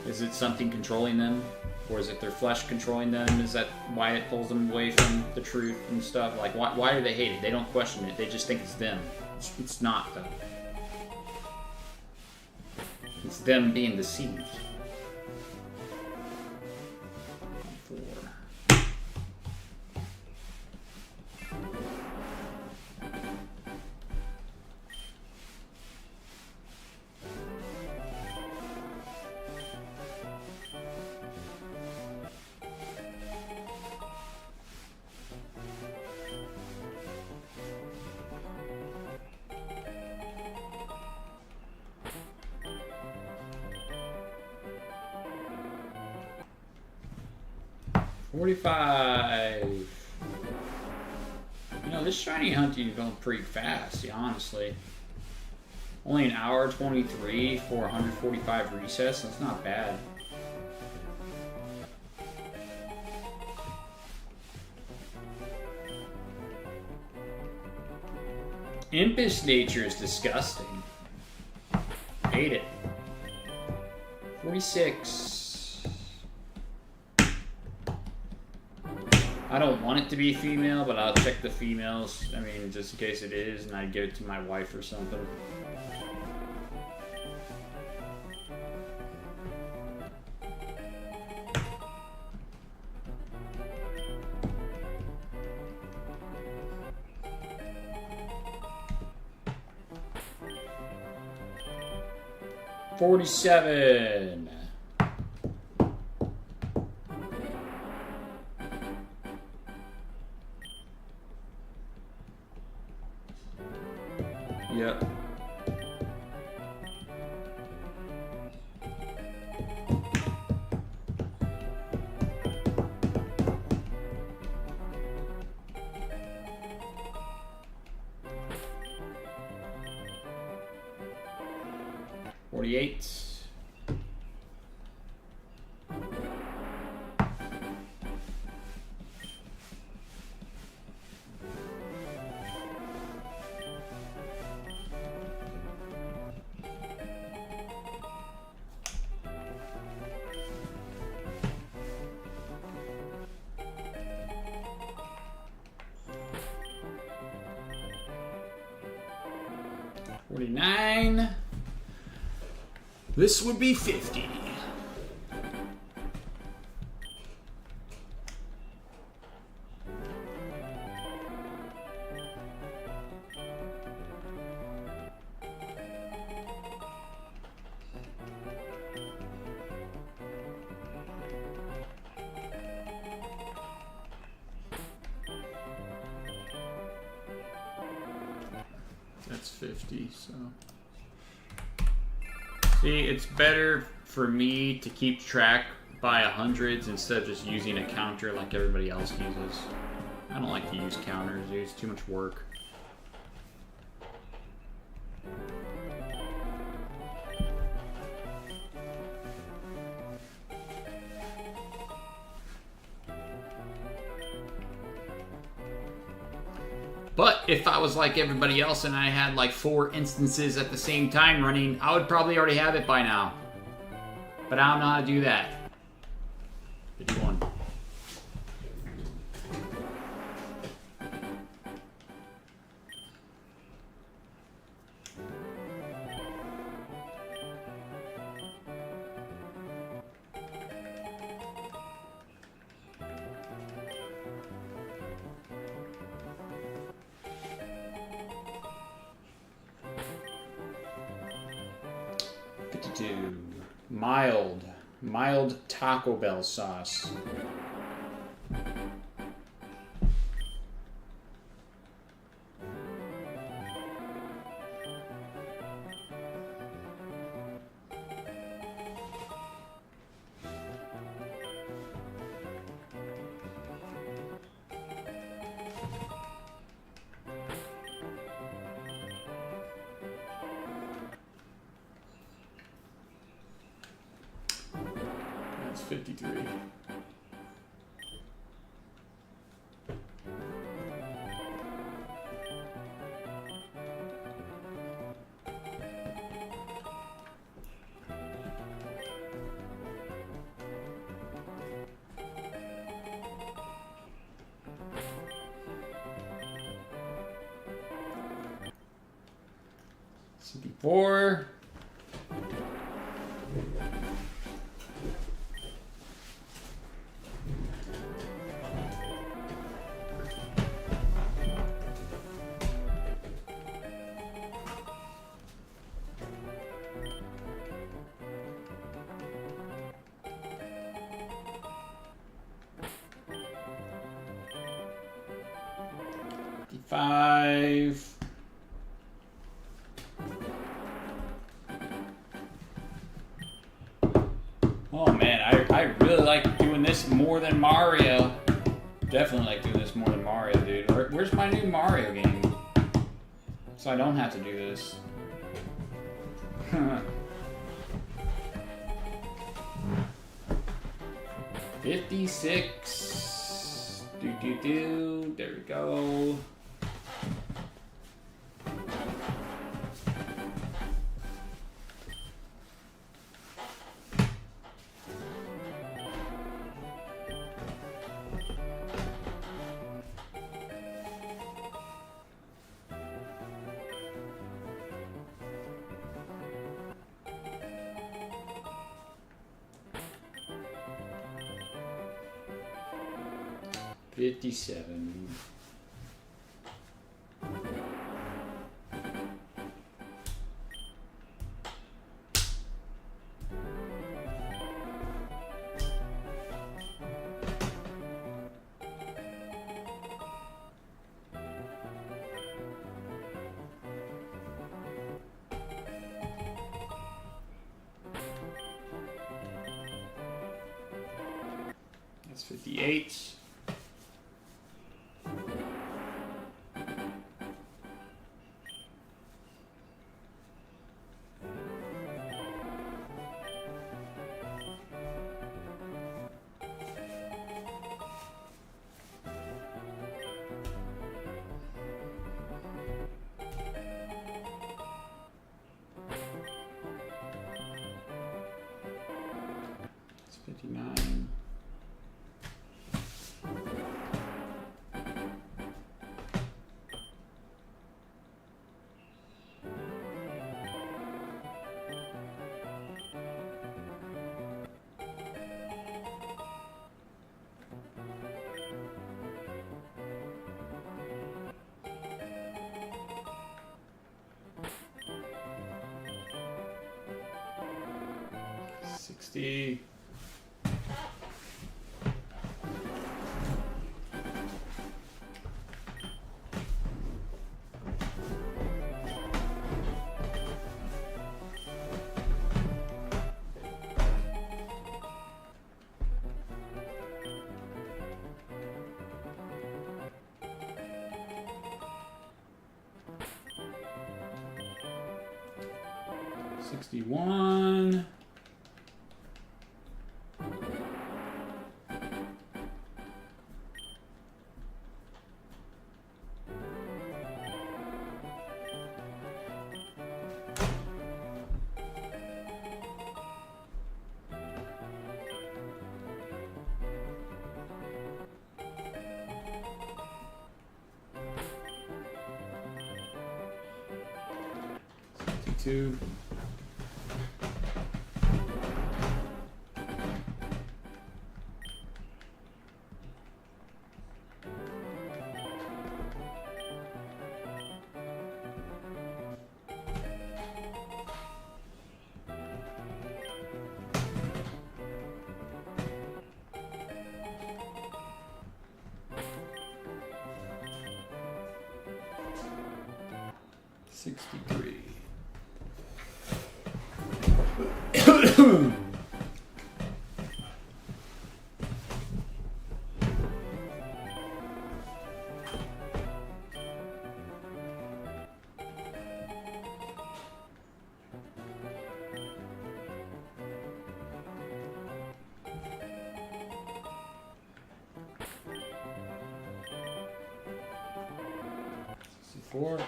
Is it something controlling them? Or is it their flesh controlling them? Is that why it pulls them away from the truth and stuff? Like, why do they hate it? They don't question it. They just think it's them. It's not, though. It's them being deceived. 4. 45. You know, this shiny hunting is going pretty fast, yeah, honestly. Only an hour 23 for 145 recess. That's not bad. Impish nature is disgusting. Hate it. 46. I don't want it to be female, but I'll check the females. I mean, just in case it is, and I give it to my wife or something. $47. Yep. $48. $49. This would be 50. That's 50, so. See, it's better for me to keep track by hundreds instead of just using a counter like everybody else uses. I don't like to use counters, dude. It's too much work. But if I was like everybody else and I had like 4 instances at the same time running, I would probably already have it by now. But I don't know how to do that. 51. Mild Taco Bell sauce. That's 53. 4. Five. Oh man, I really like doing this more than Mario. Definitely like doing this more than Mario, dude. Where's my new Mario game? So I don't have to do this. 56. There we go. $57. That's 58. It's 59. $60. $61. $62. $63. $64.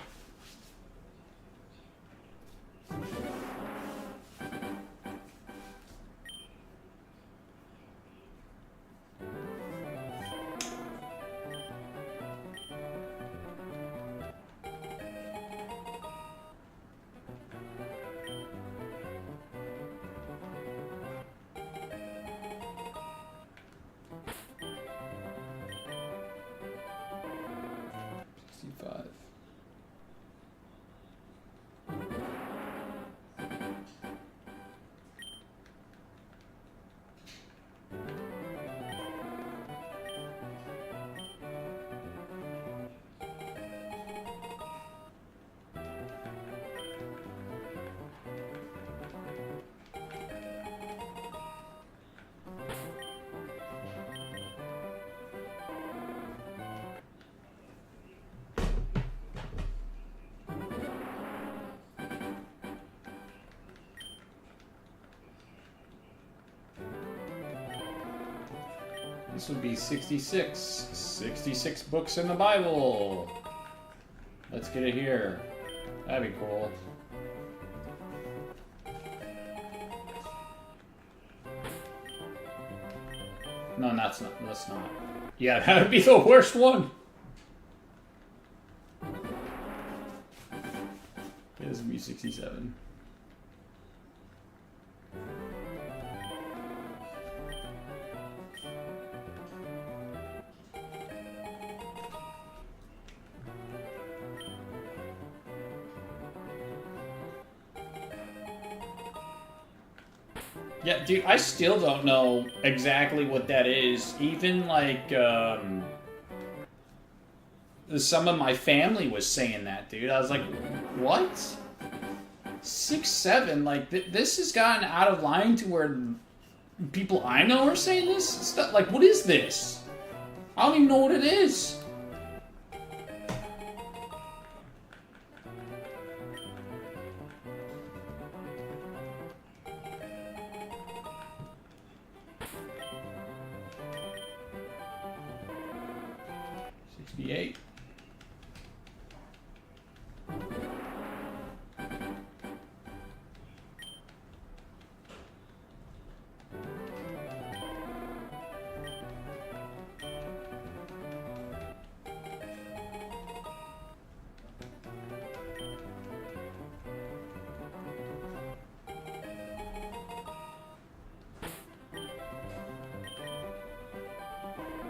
This would be 66. 66 books in the Bible. Let's get it here. That'd be cool. No, that's not. That's not. Yeah, that would be the worst one. Okay, this would be 67. Yeah, dude, I still don't know exactly what that is. Even, like, some of my family was saying that, dude. I was like, what? 6'7"? Like, this has gotten out of line to where people I know are saying this stuff. Like, what is this? I don't even know what it is. $68.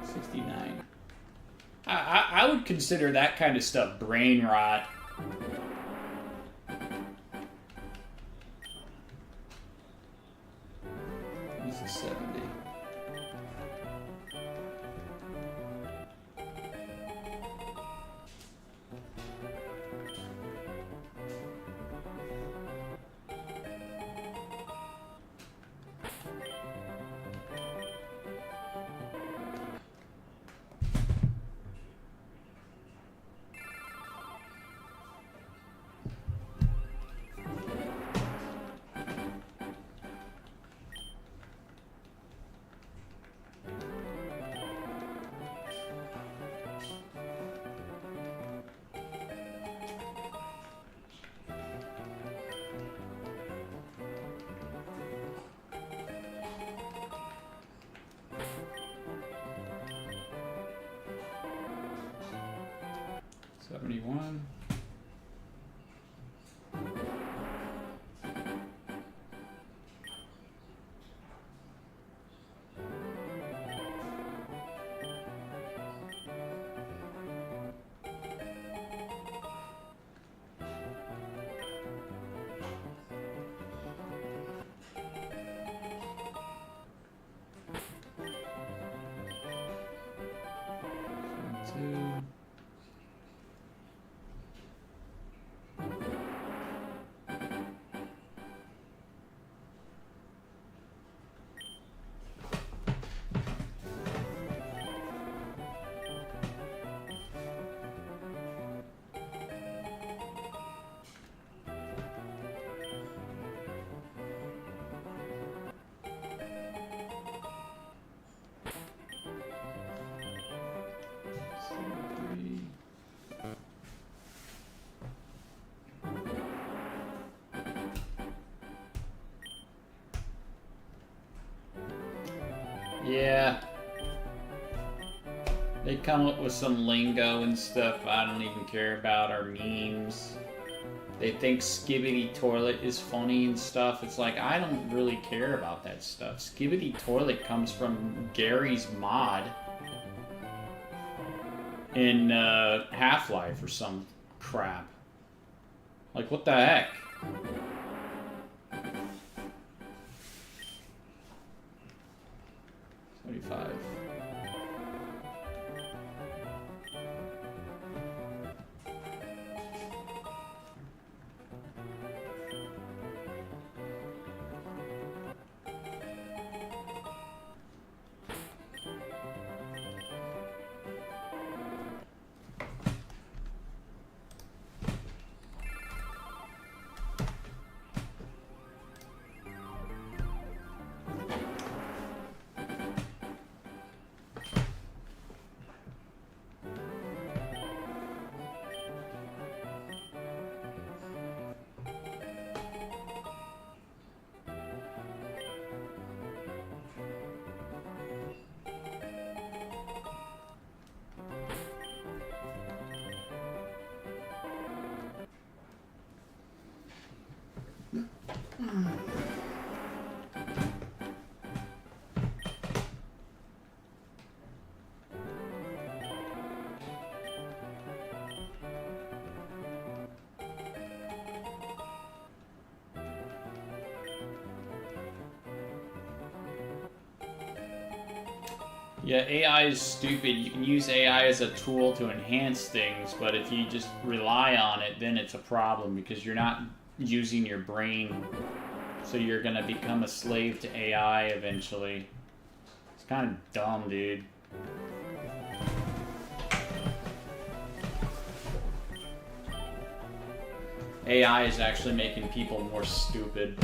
$69. I would consider that kind of stuff brain rot. This is 70. $71. Yeah. They come up with some lingo and stuff I don't even care about, or memes. They think Skibbity Toilet is funny and stuff. It's like, I don't really care about that stuff. Skibbity Toilet comes from Gary's mod in Half-Life or some crap. Like, what the heck? $75. Yeah, AI is stupid. You can use AI as a tool to enhance things, but if you just rely on it, then it's a problem because you're not using your brain. So you're gonna become a slave to AI eventually. It's kind of dumb, dude. AI is actually making people more stupid.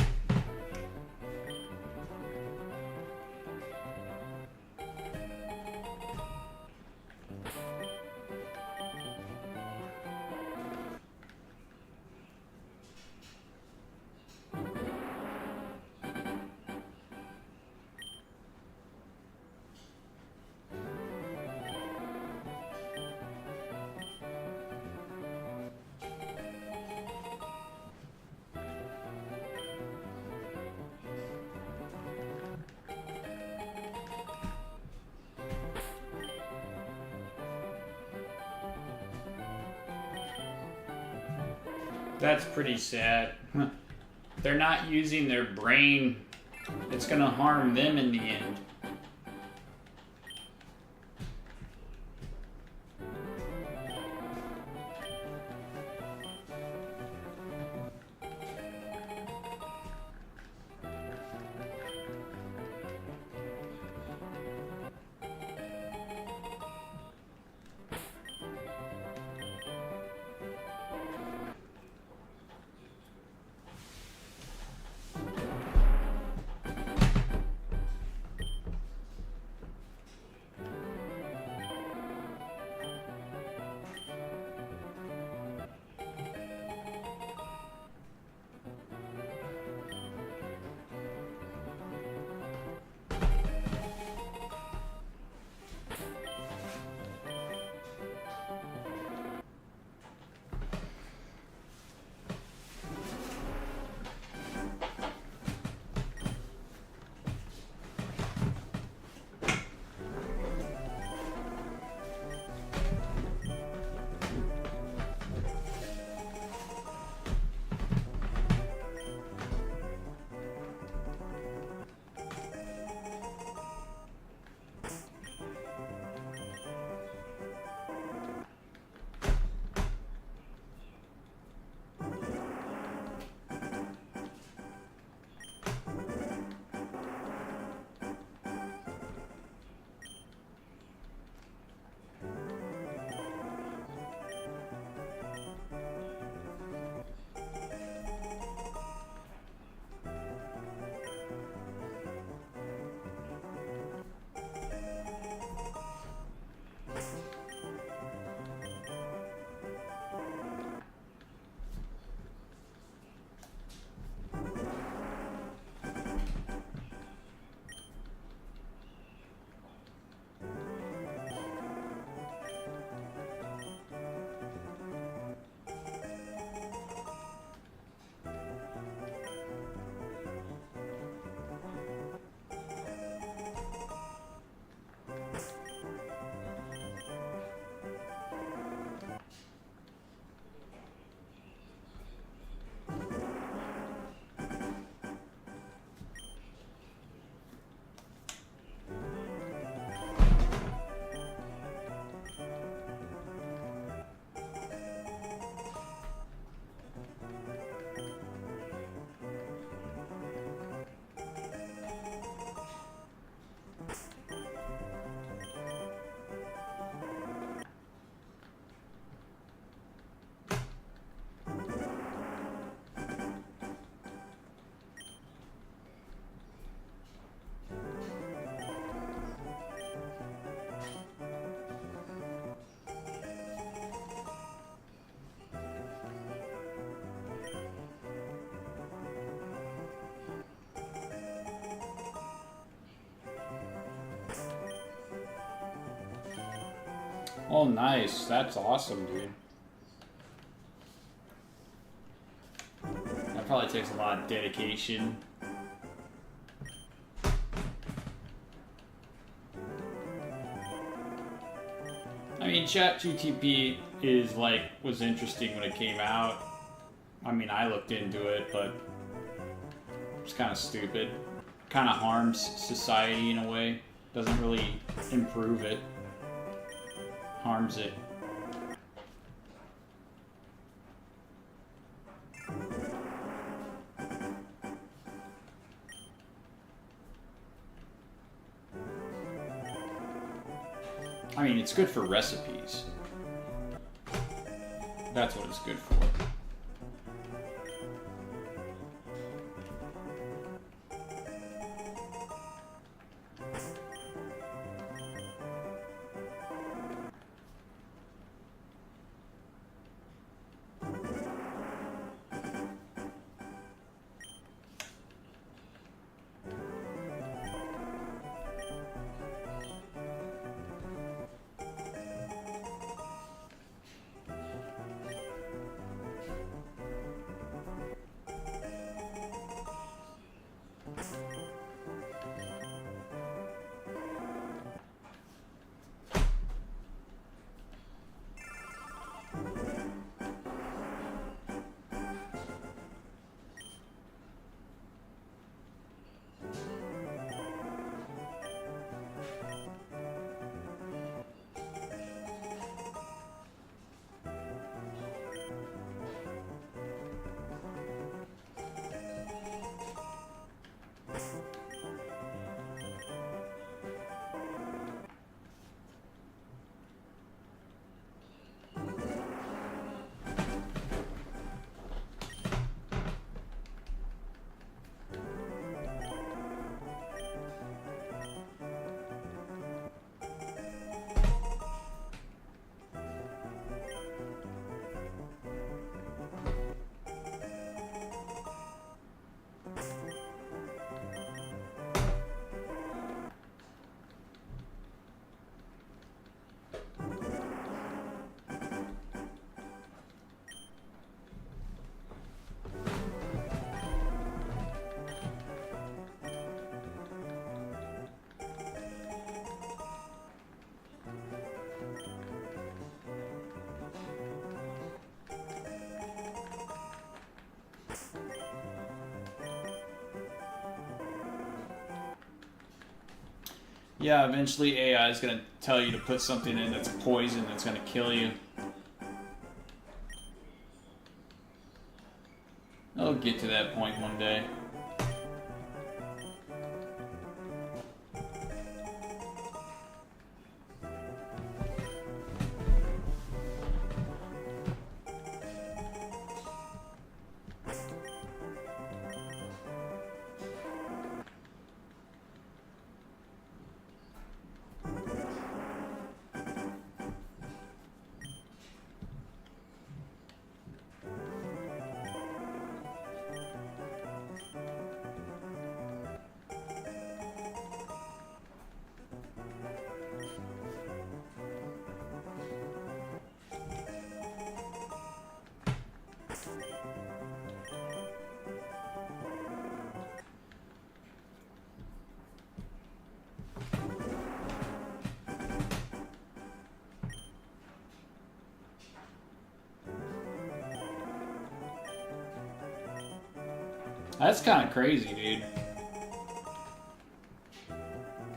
That's pretty sad. They're not using their brain. It's gonna harm them in the end. Oh, nice. That's awesome, dude. That probably takes a lot of dedication. I mean, ChatGPT was interesting when it came out. I mean, I looked into it, but it's kind of stupid. Kind of harms society in a way. Doesn't really improve it. Harms it. I mean, it's good for recipes. That's what it's good for. Yeah, eventually AI is going to tell you to put something in that's poison that's going to kill you. I'll get to that point one day. That's kind of crazy, dude.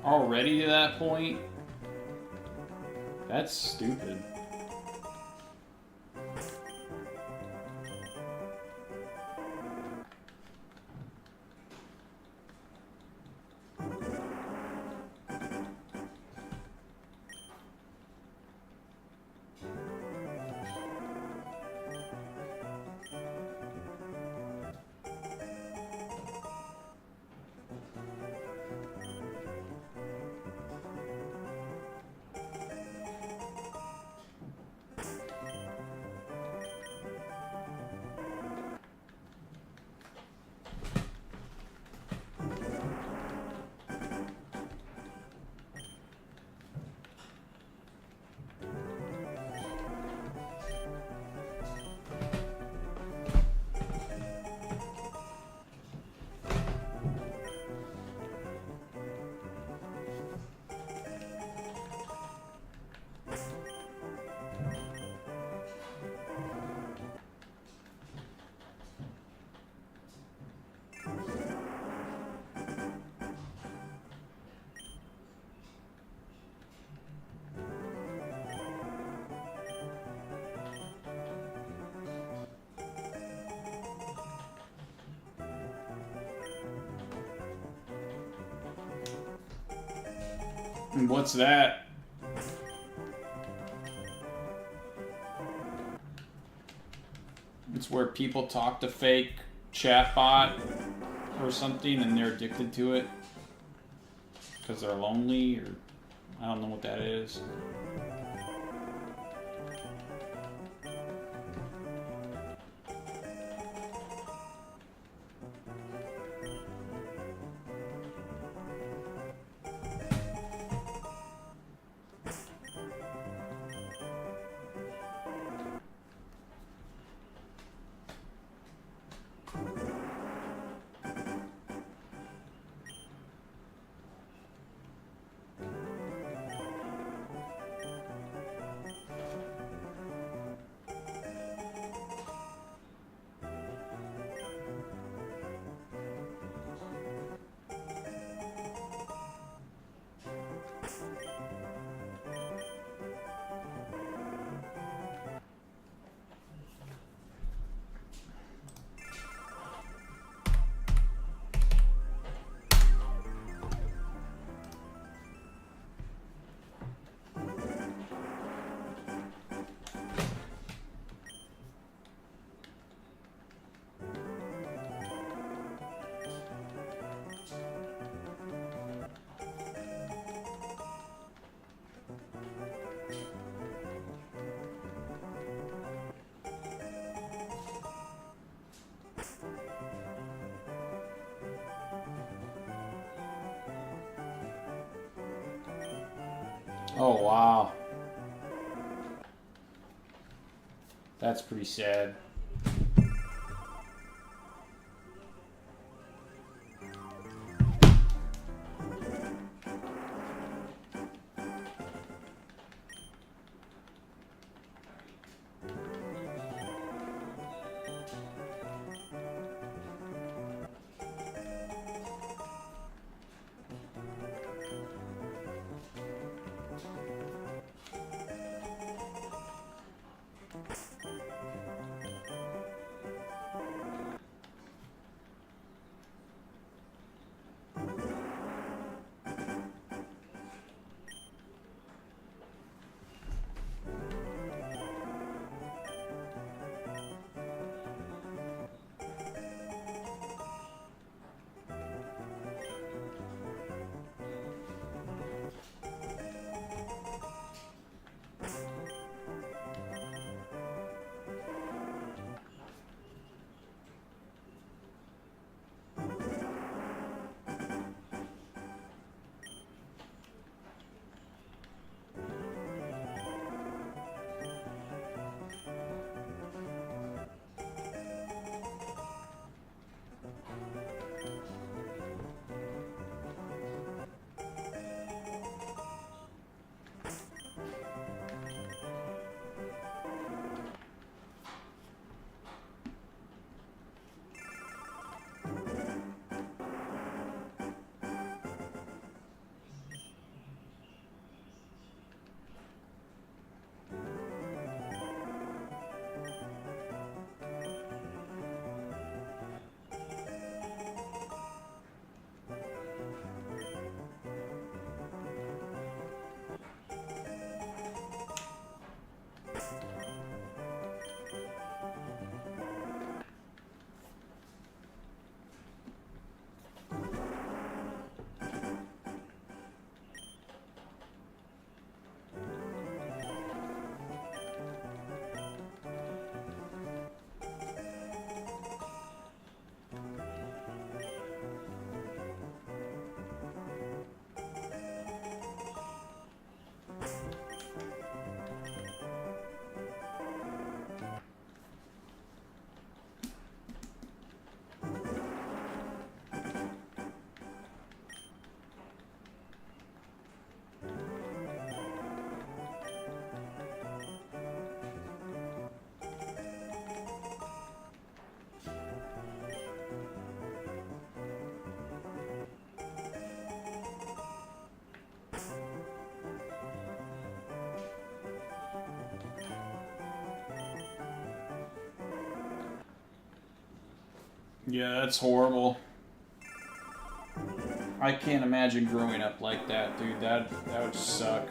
Already to that point? That's stupid. And what's that? It's where people talk to fake chatbot or something and they're addicted to it because they're lonely, or I don't know what that is. Oh, wow. That's pretty sad. Yeah, that's horrible. I can't imagine growing up like that, dude. That would suck.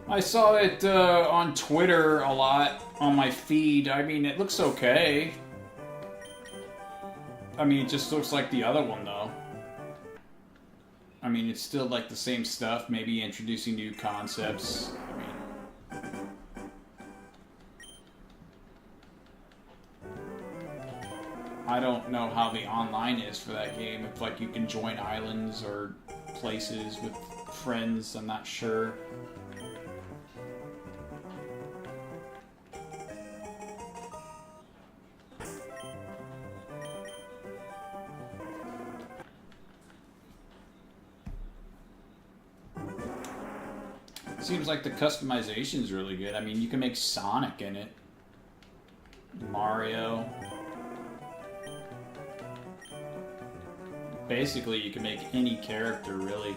I saw it on Twitter a lot on my feed. I mean, it looks okay. I mean, it just looks like the other one, though. I mean, it's still like the same stuff, maybe introducing new concepts. I mean, I don't know how the online is for that game. If, like, you can join islands or places with friends, I'm not sure. Seems like the customization is really good. I mean, you can make Sonic in it. Mario. Basically, you can make any character, really.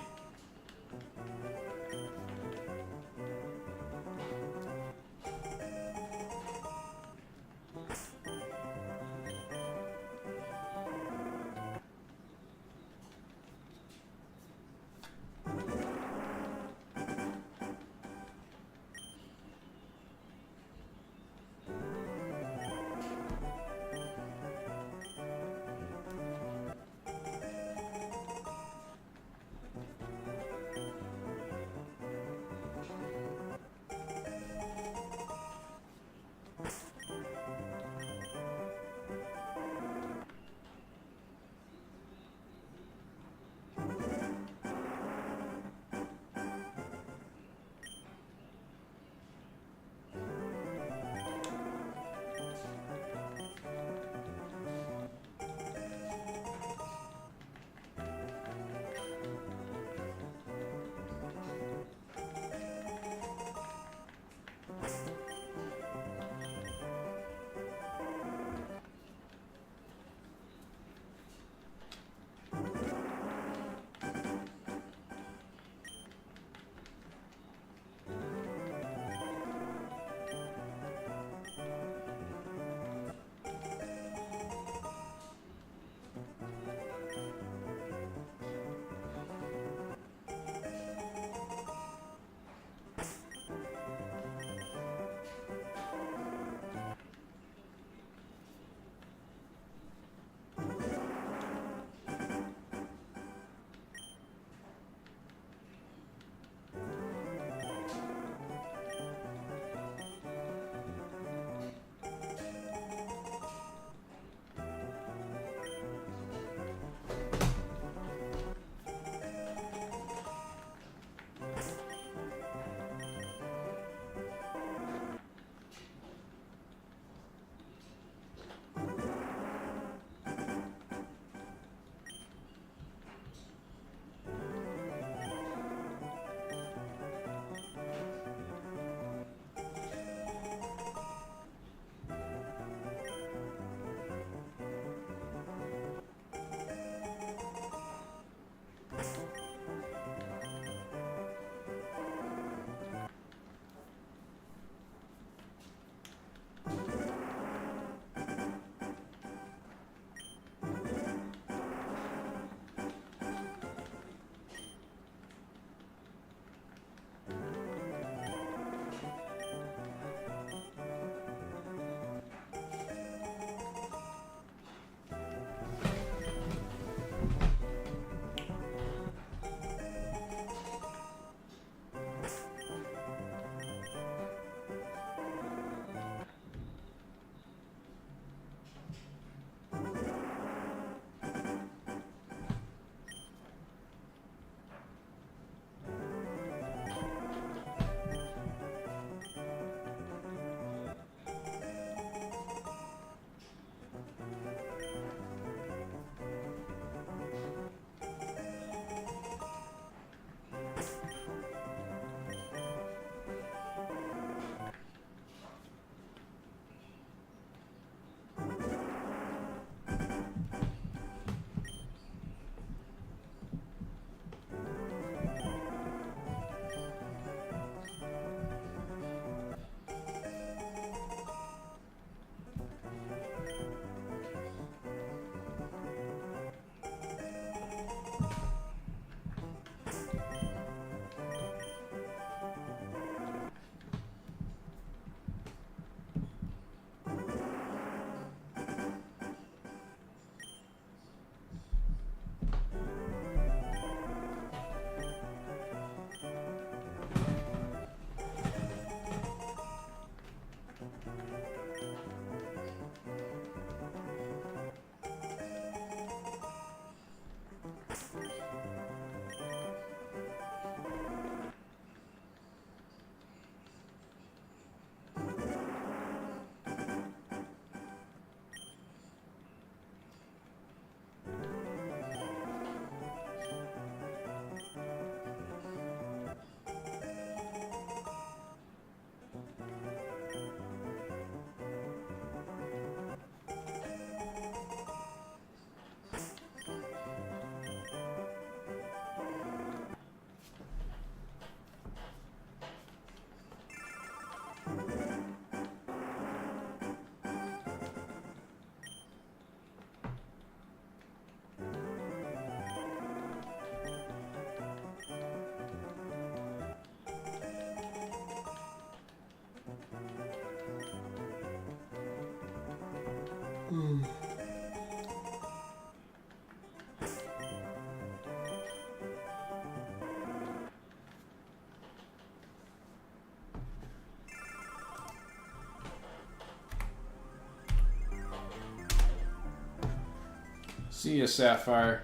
See ya, Sapphire.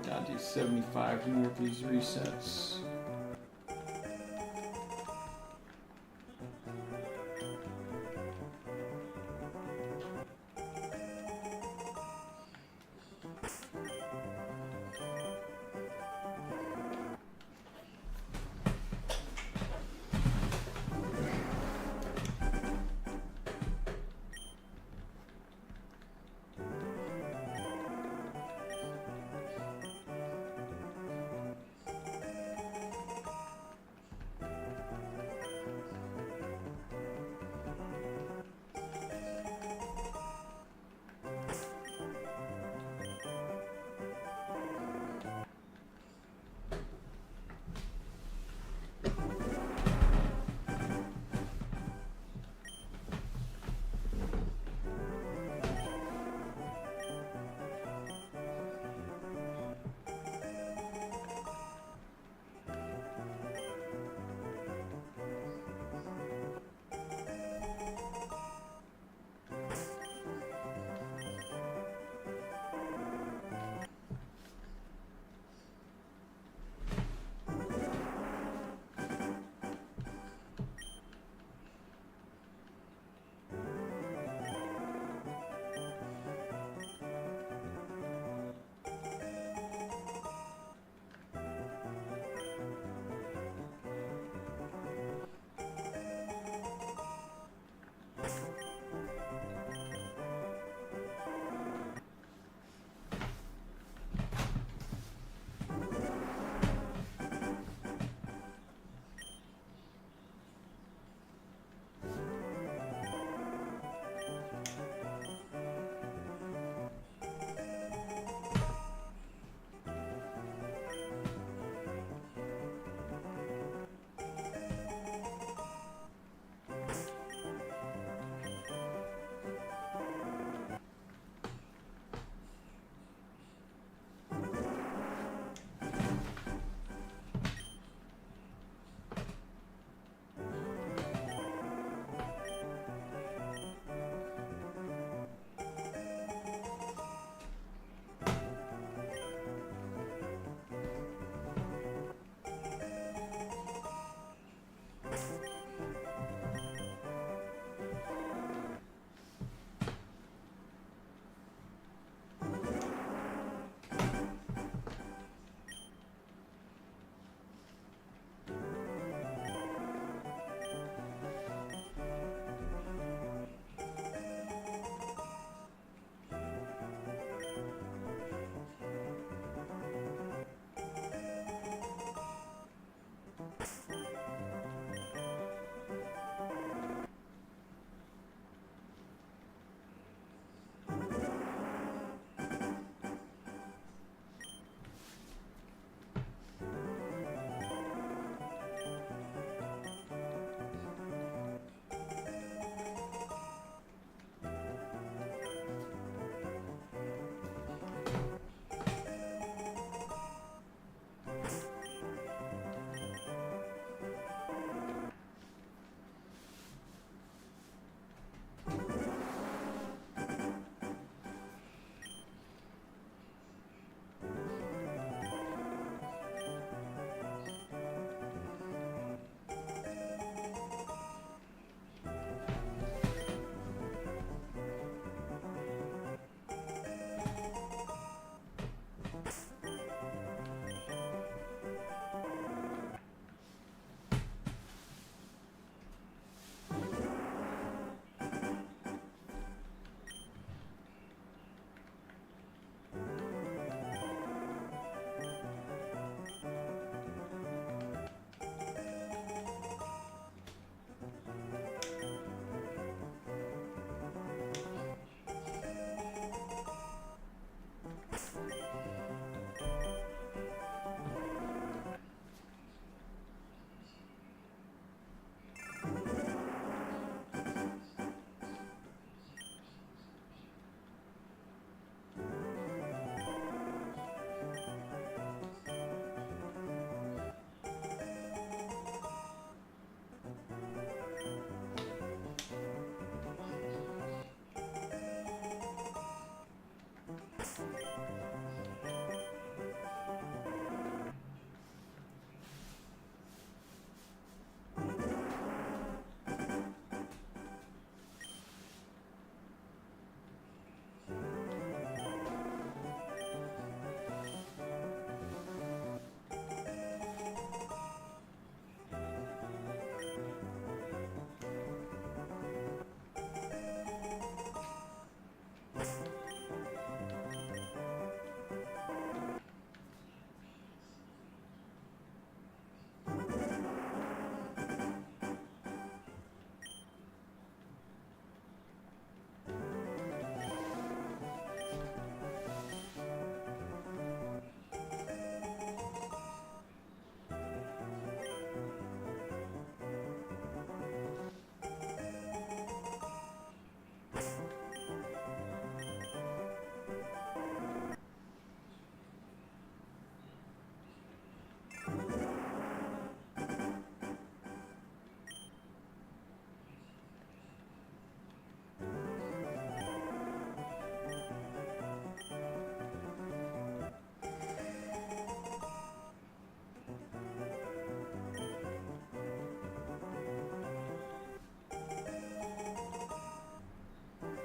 Gotta do 75 more of these resets.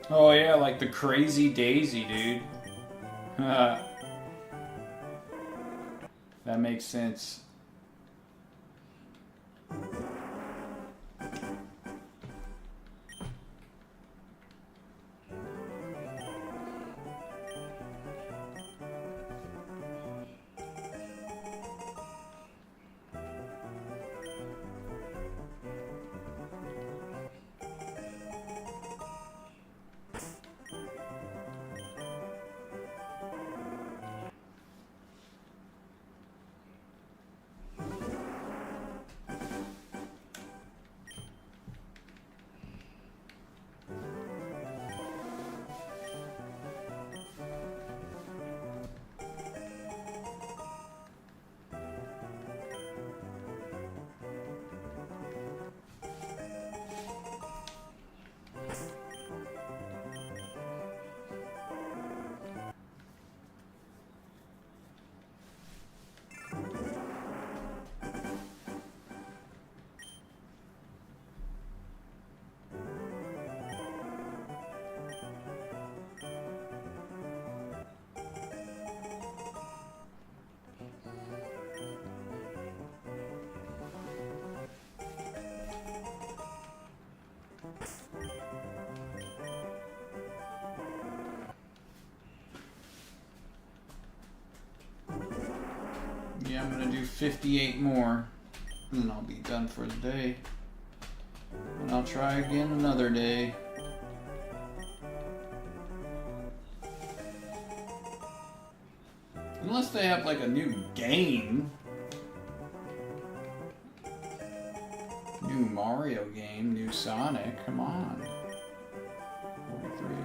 Oh yeah, like the Crazy Daisy, dude. That makes sense. Yeah, I'm gonna do 58 more, and then I'll be done for the day. And I'll try again another day. Unless they have like a new game. New Mario game, new Sonic, come on. 43.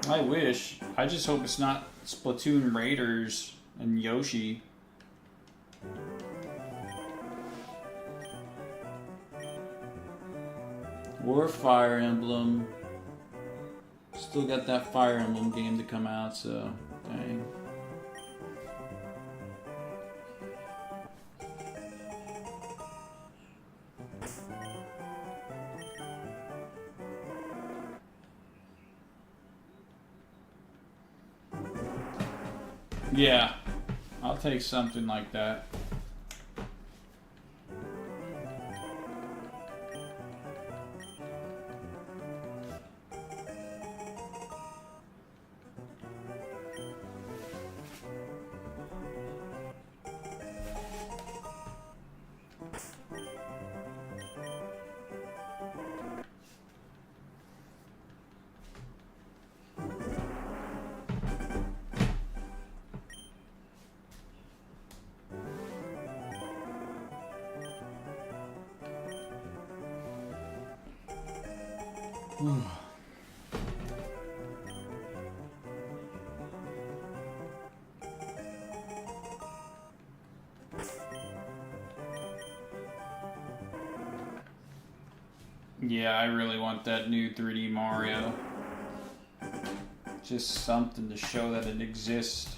I wish. I just hope it's not Splatoon Raiders and Yoshi. Or Fire Emblem. Still got that Fire Emblem game to come out, so dang. Yeah, I'll take something like that. Yeah, I really want that new 3D Mario. Just something to show that it exists.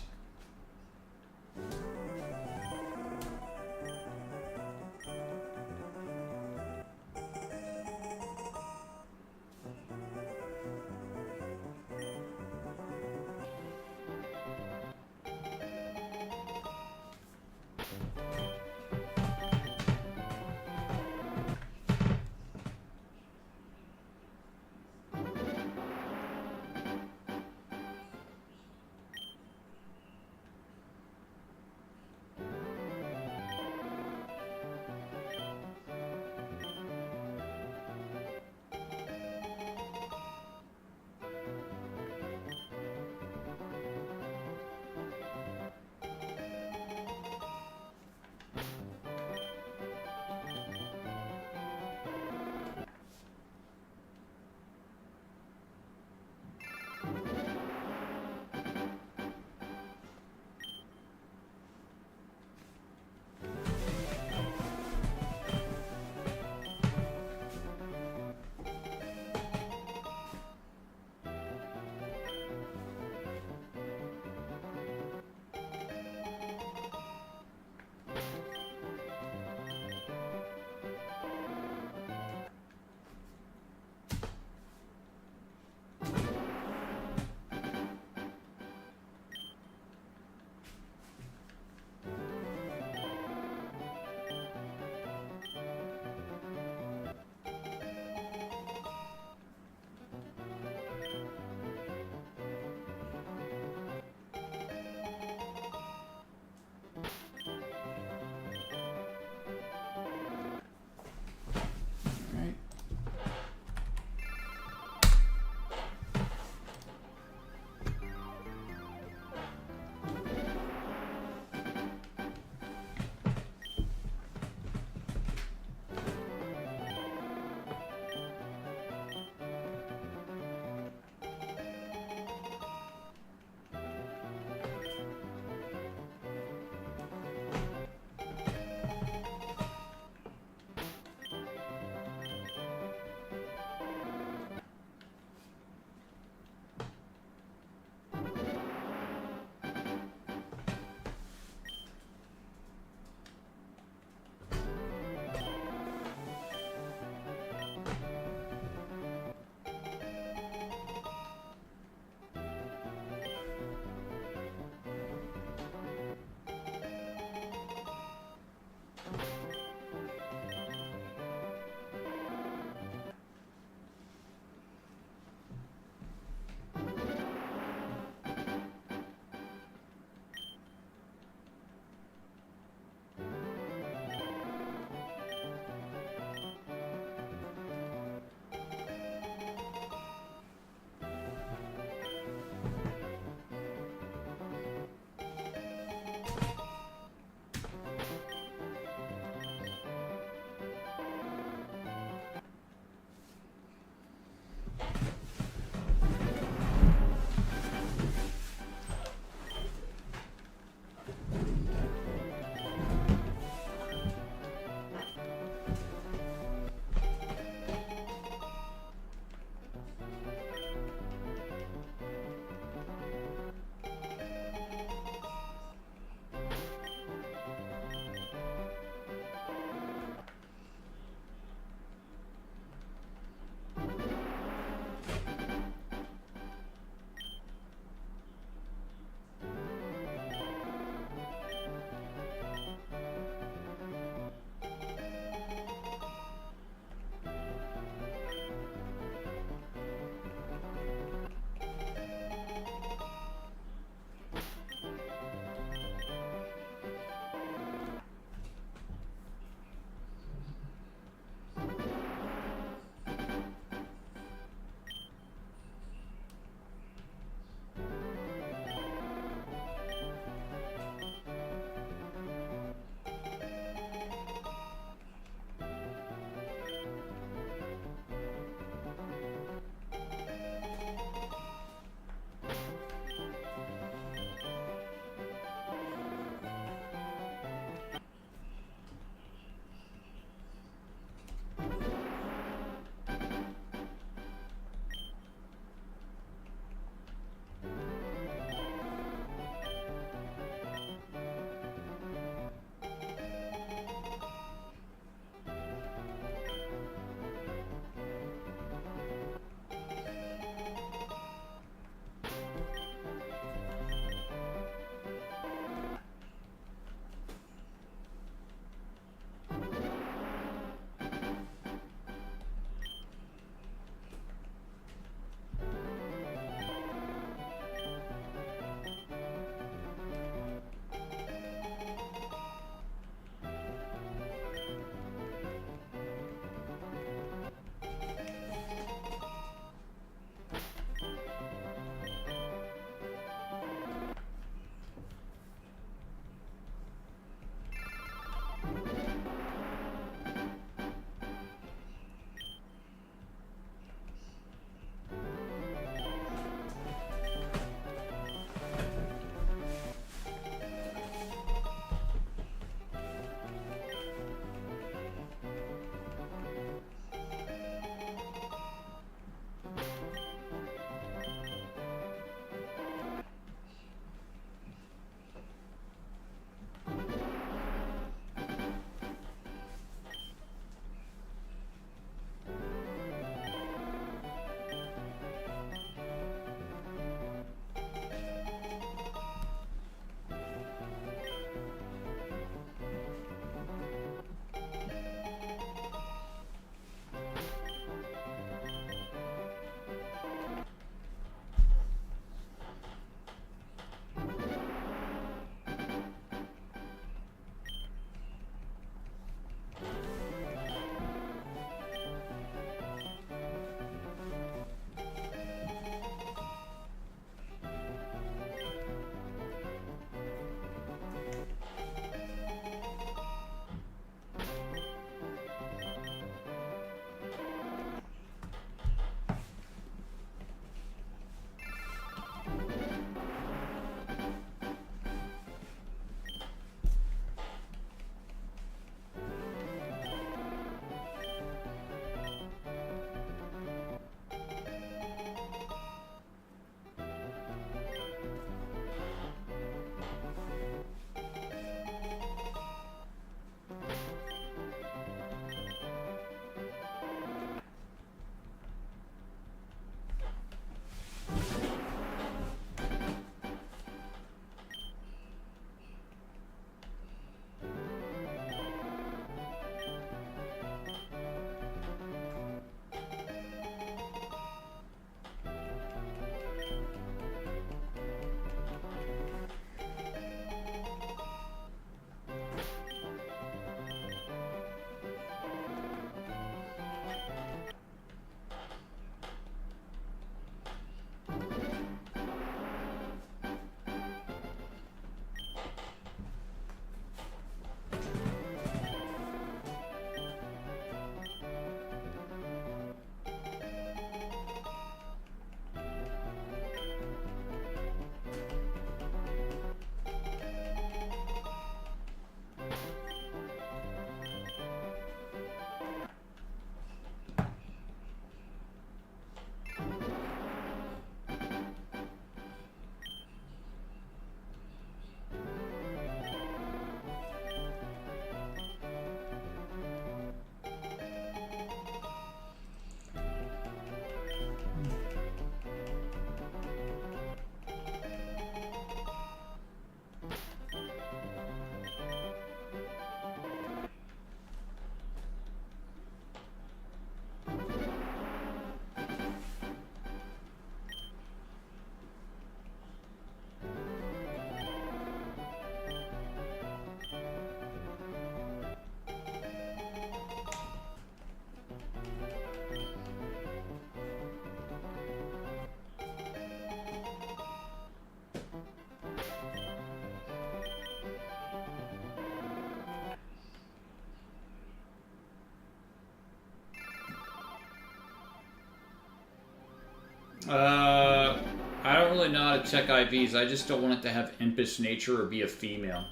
I don't really know how to check IVs. I just don't want it to have impish nature or be a female.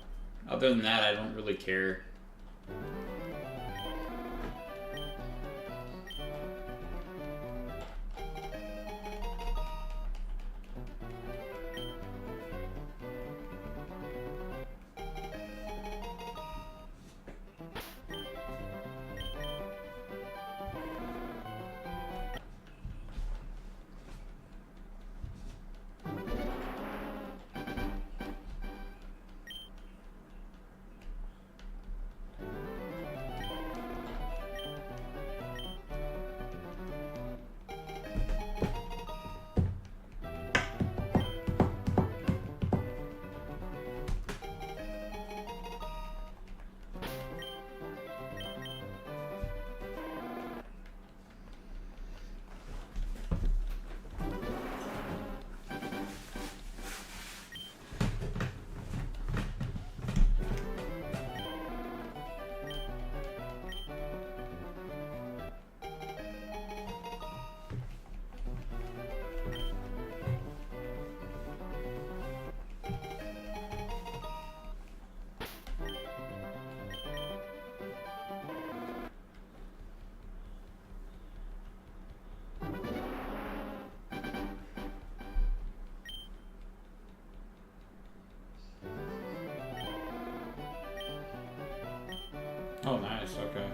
Other than that, I don't really care. Oh, nice. Okay.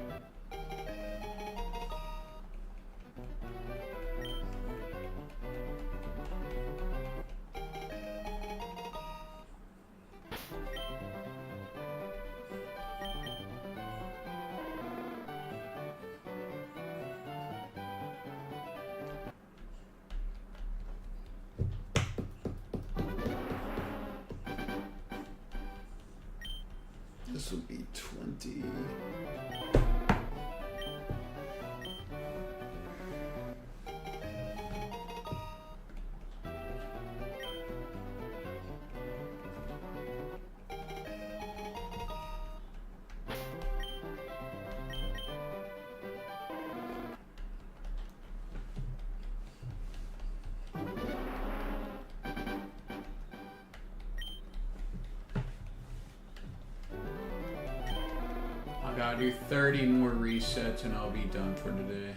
This would be 20. I gotta do 30 more resets and I'll be done for today.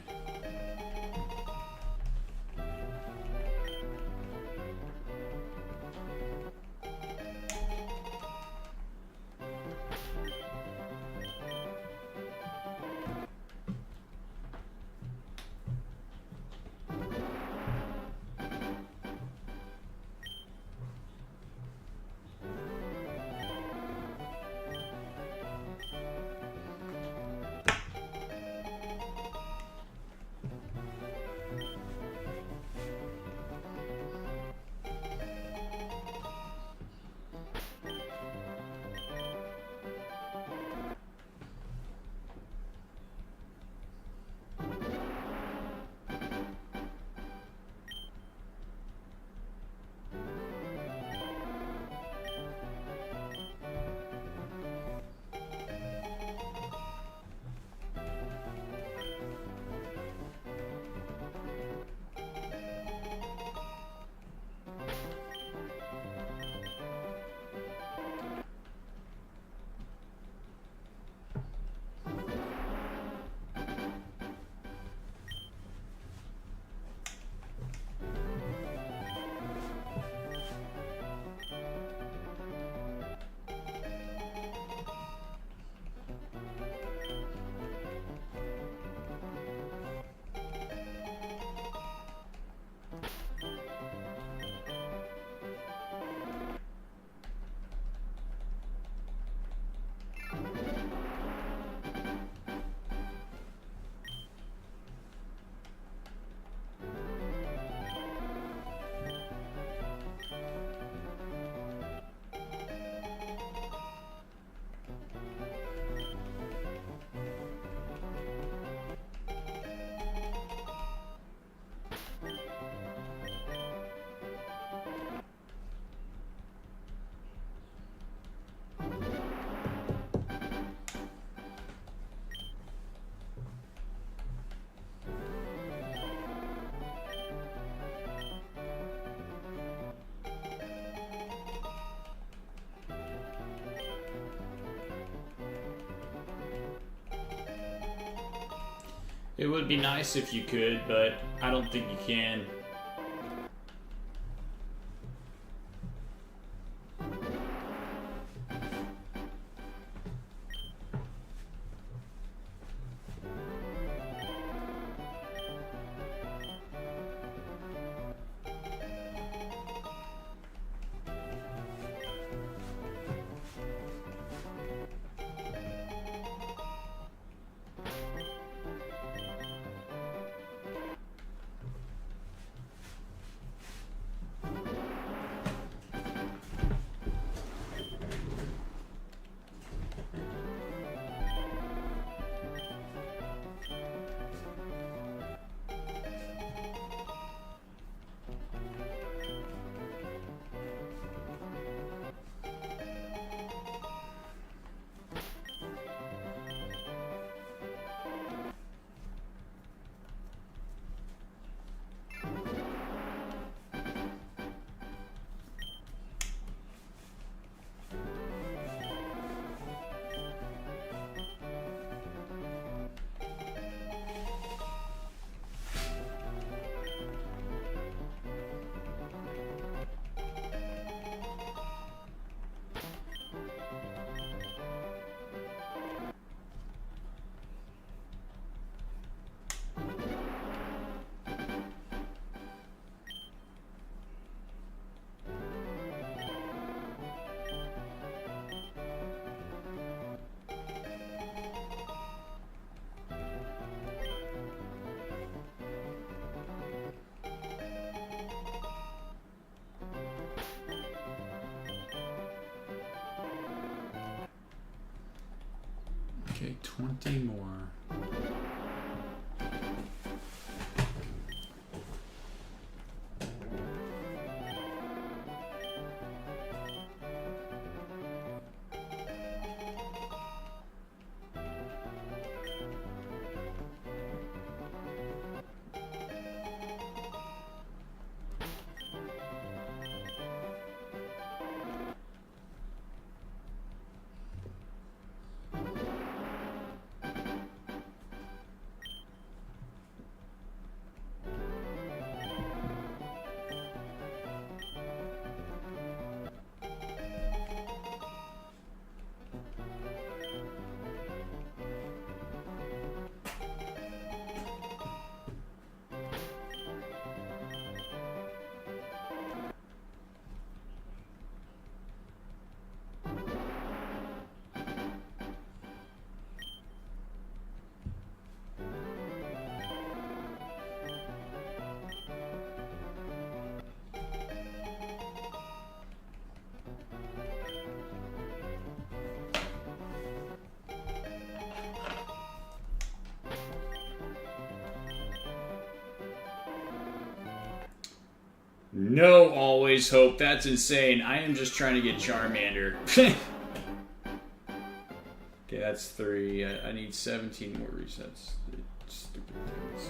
It would be nice if you could, but I don't think you can. Okay, 20 more. No, always hope. That's insane. I am just trying to get Charmander. Okay, that's 3. I need 17 more resets. Stupid things.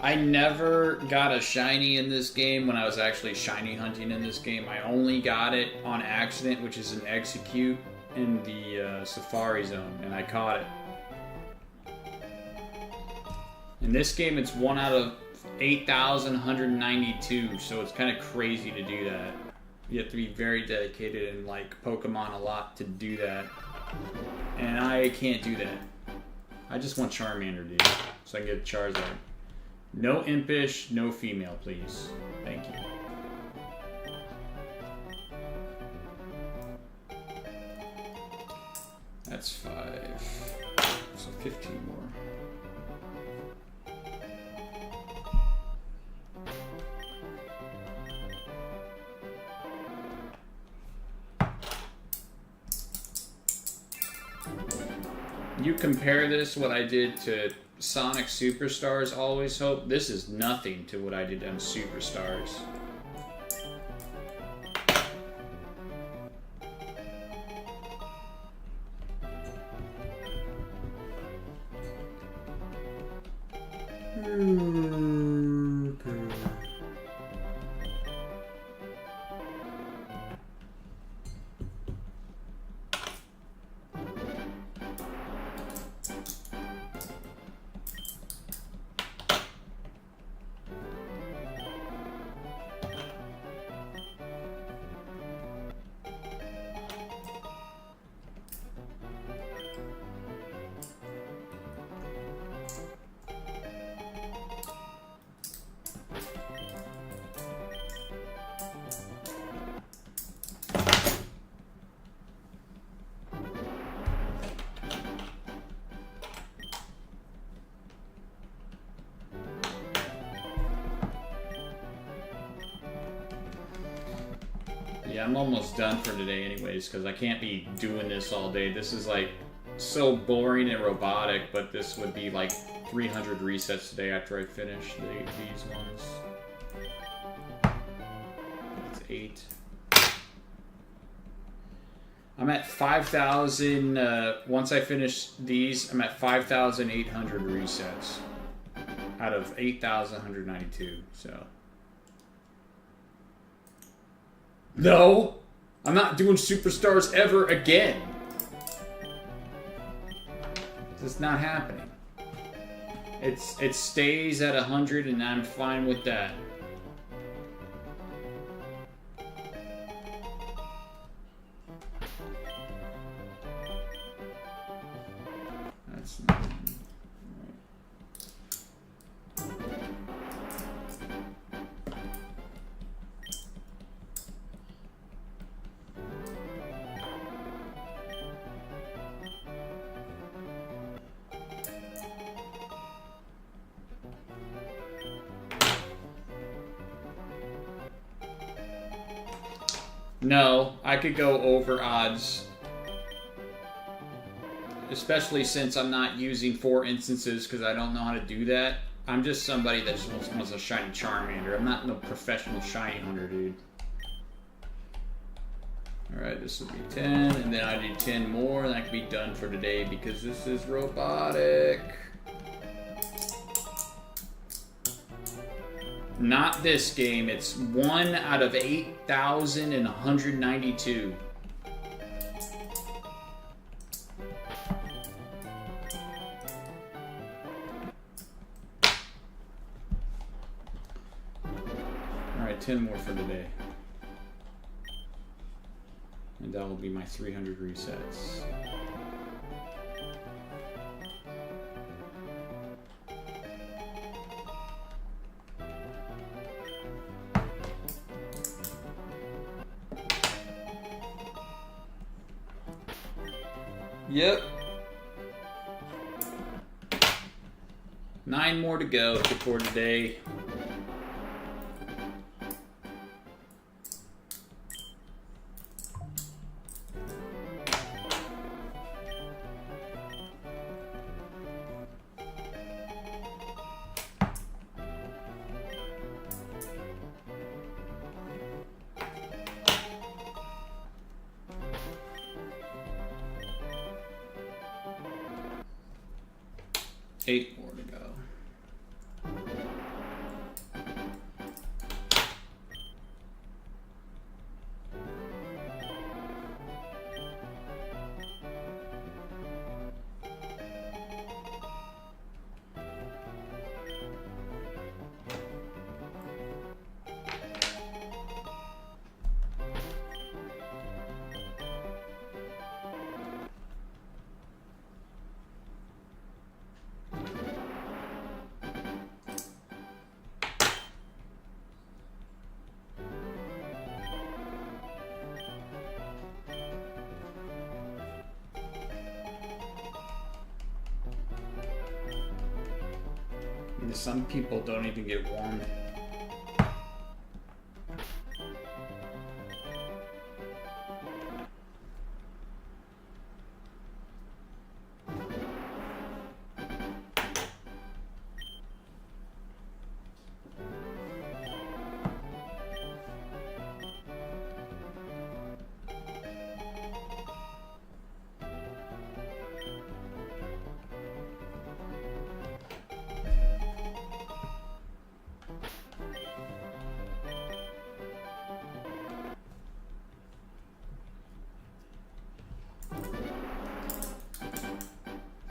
I never got a shiny in this game when I was actually shiny hunting in this game. I only got it on accident, which is an execute in the Safari Zone, and I caught it. In this game, it's 1 out of 8,192, so it's kind of crazy to do that. You have to be very dedicated and like Pokemon a lot to do that. And I can't do that. I just want Charmander, dude, so I can get a Charizard. No Impish, no female, please. Thank you. That's 5. So 15 more. You compare this, what I did to Sonic Superstars, Always Hope, this is nothing to what I did on Superstars. Yeah, I'm almost done for today anyways, because I can't be doing this all day. This is like so boring and robotic, but this would be like 300 resets today after I finish these ones. That's 8. I'm at 5,000, once I finish these, I'm at 5,800 resets out of 8,192, so. No! I'm not doing superstars ever again! This is not happening. It stays at 100 and I'm fine with that. That's not... No, I could go over odds. Especially since I'm not using 4 instances because I don't know how to do that. I'm just somebody that just wants a shiny Charmander. I'm not no professional shiny hunter, dude. Alright, this will be 10, and then I do 10 more, and I can be done for today because this is robotic. Not this game, it's 1 out of 8,192. Alright, 10 more for today. And that will be my 300 resets. Yep. 9 more to go for today. Eight more to go. Some people don't even get warm.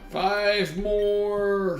Five more.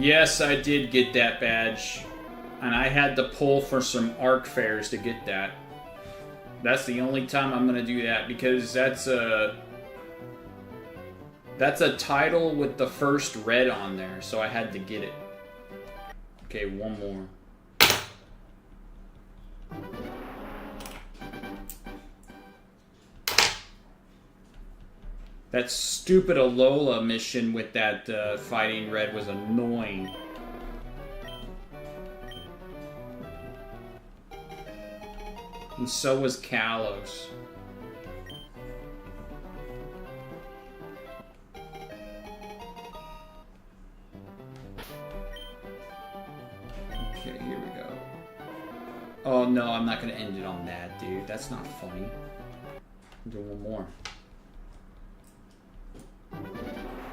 Yes, I did get that badge. And I had to pull for some ARC fairs to get that. That's the only time I'm gonna do that, because that's a title with the first red on there, so I had to get it. Okay, one more. That stupid Alola mission with that fighting red was annoying. And so was Kalos. Okay, here we go. Oh no, I'm not gonna end it on that, dude. That's not funny. Do one more.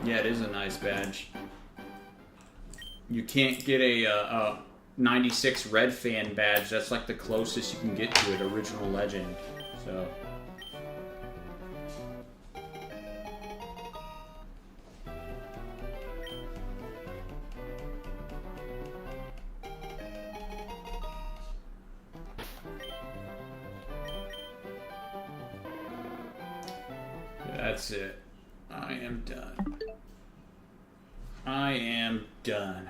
Yeah, it is a nice badge. You can't get a 96 Red Fan badge. That's like the closest you can get to it, Original Legend. So. That's it. I am done. I am done.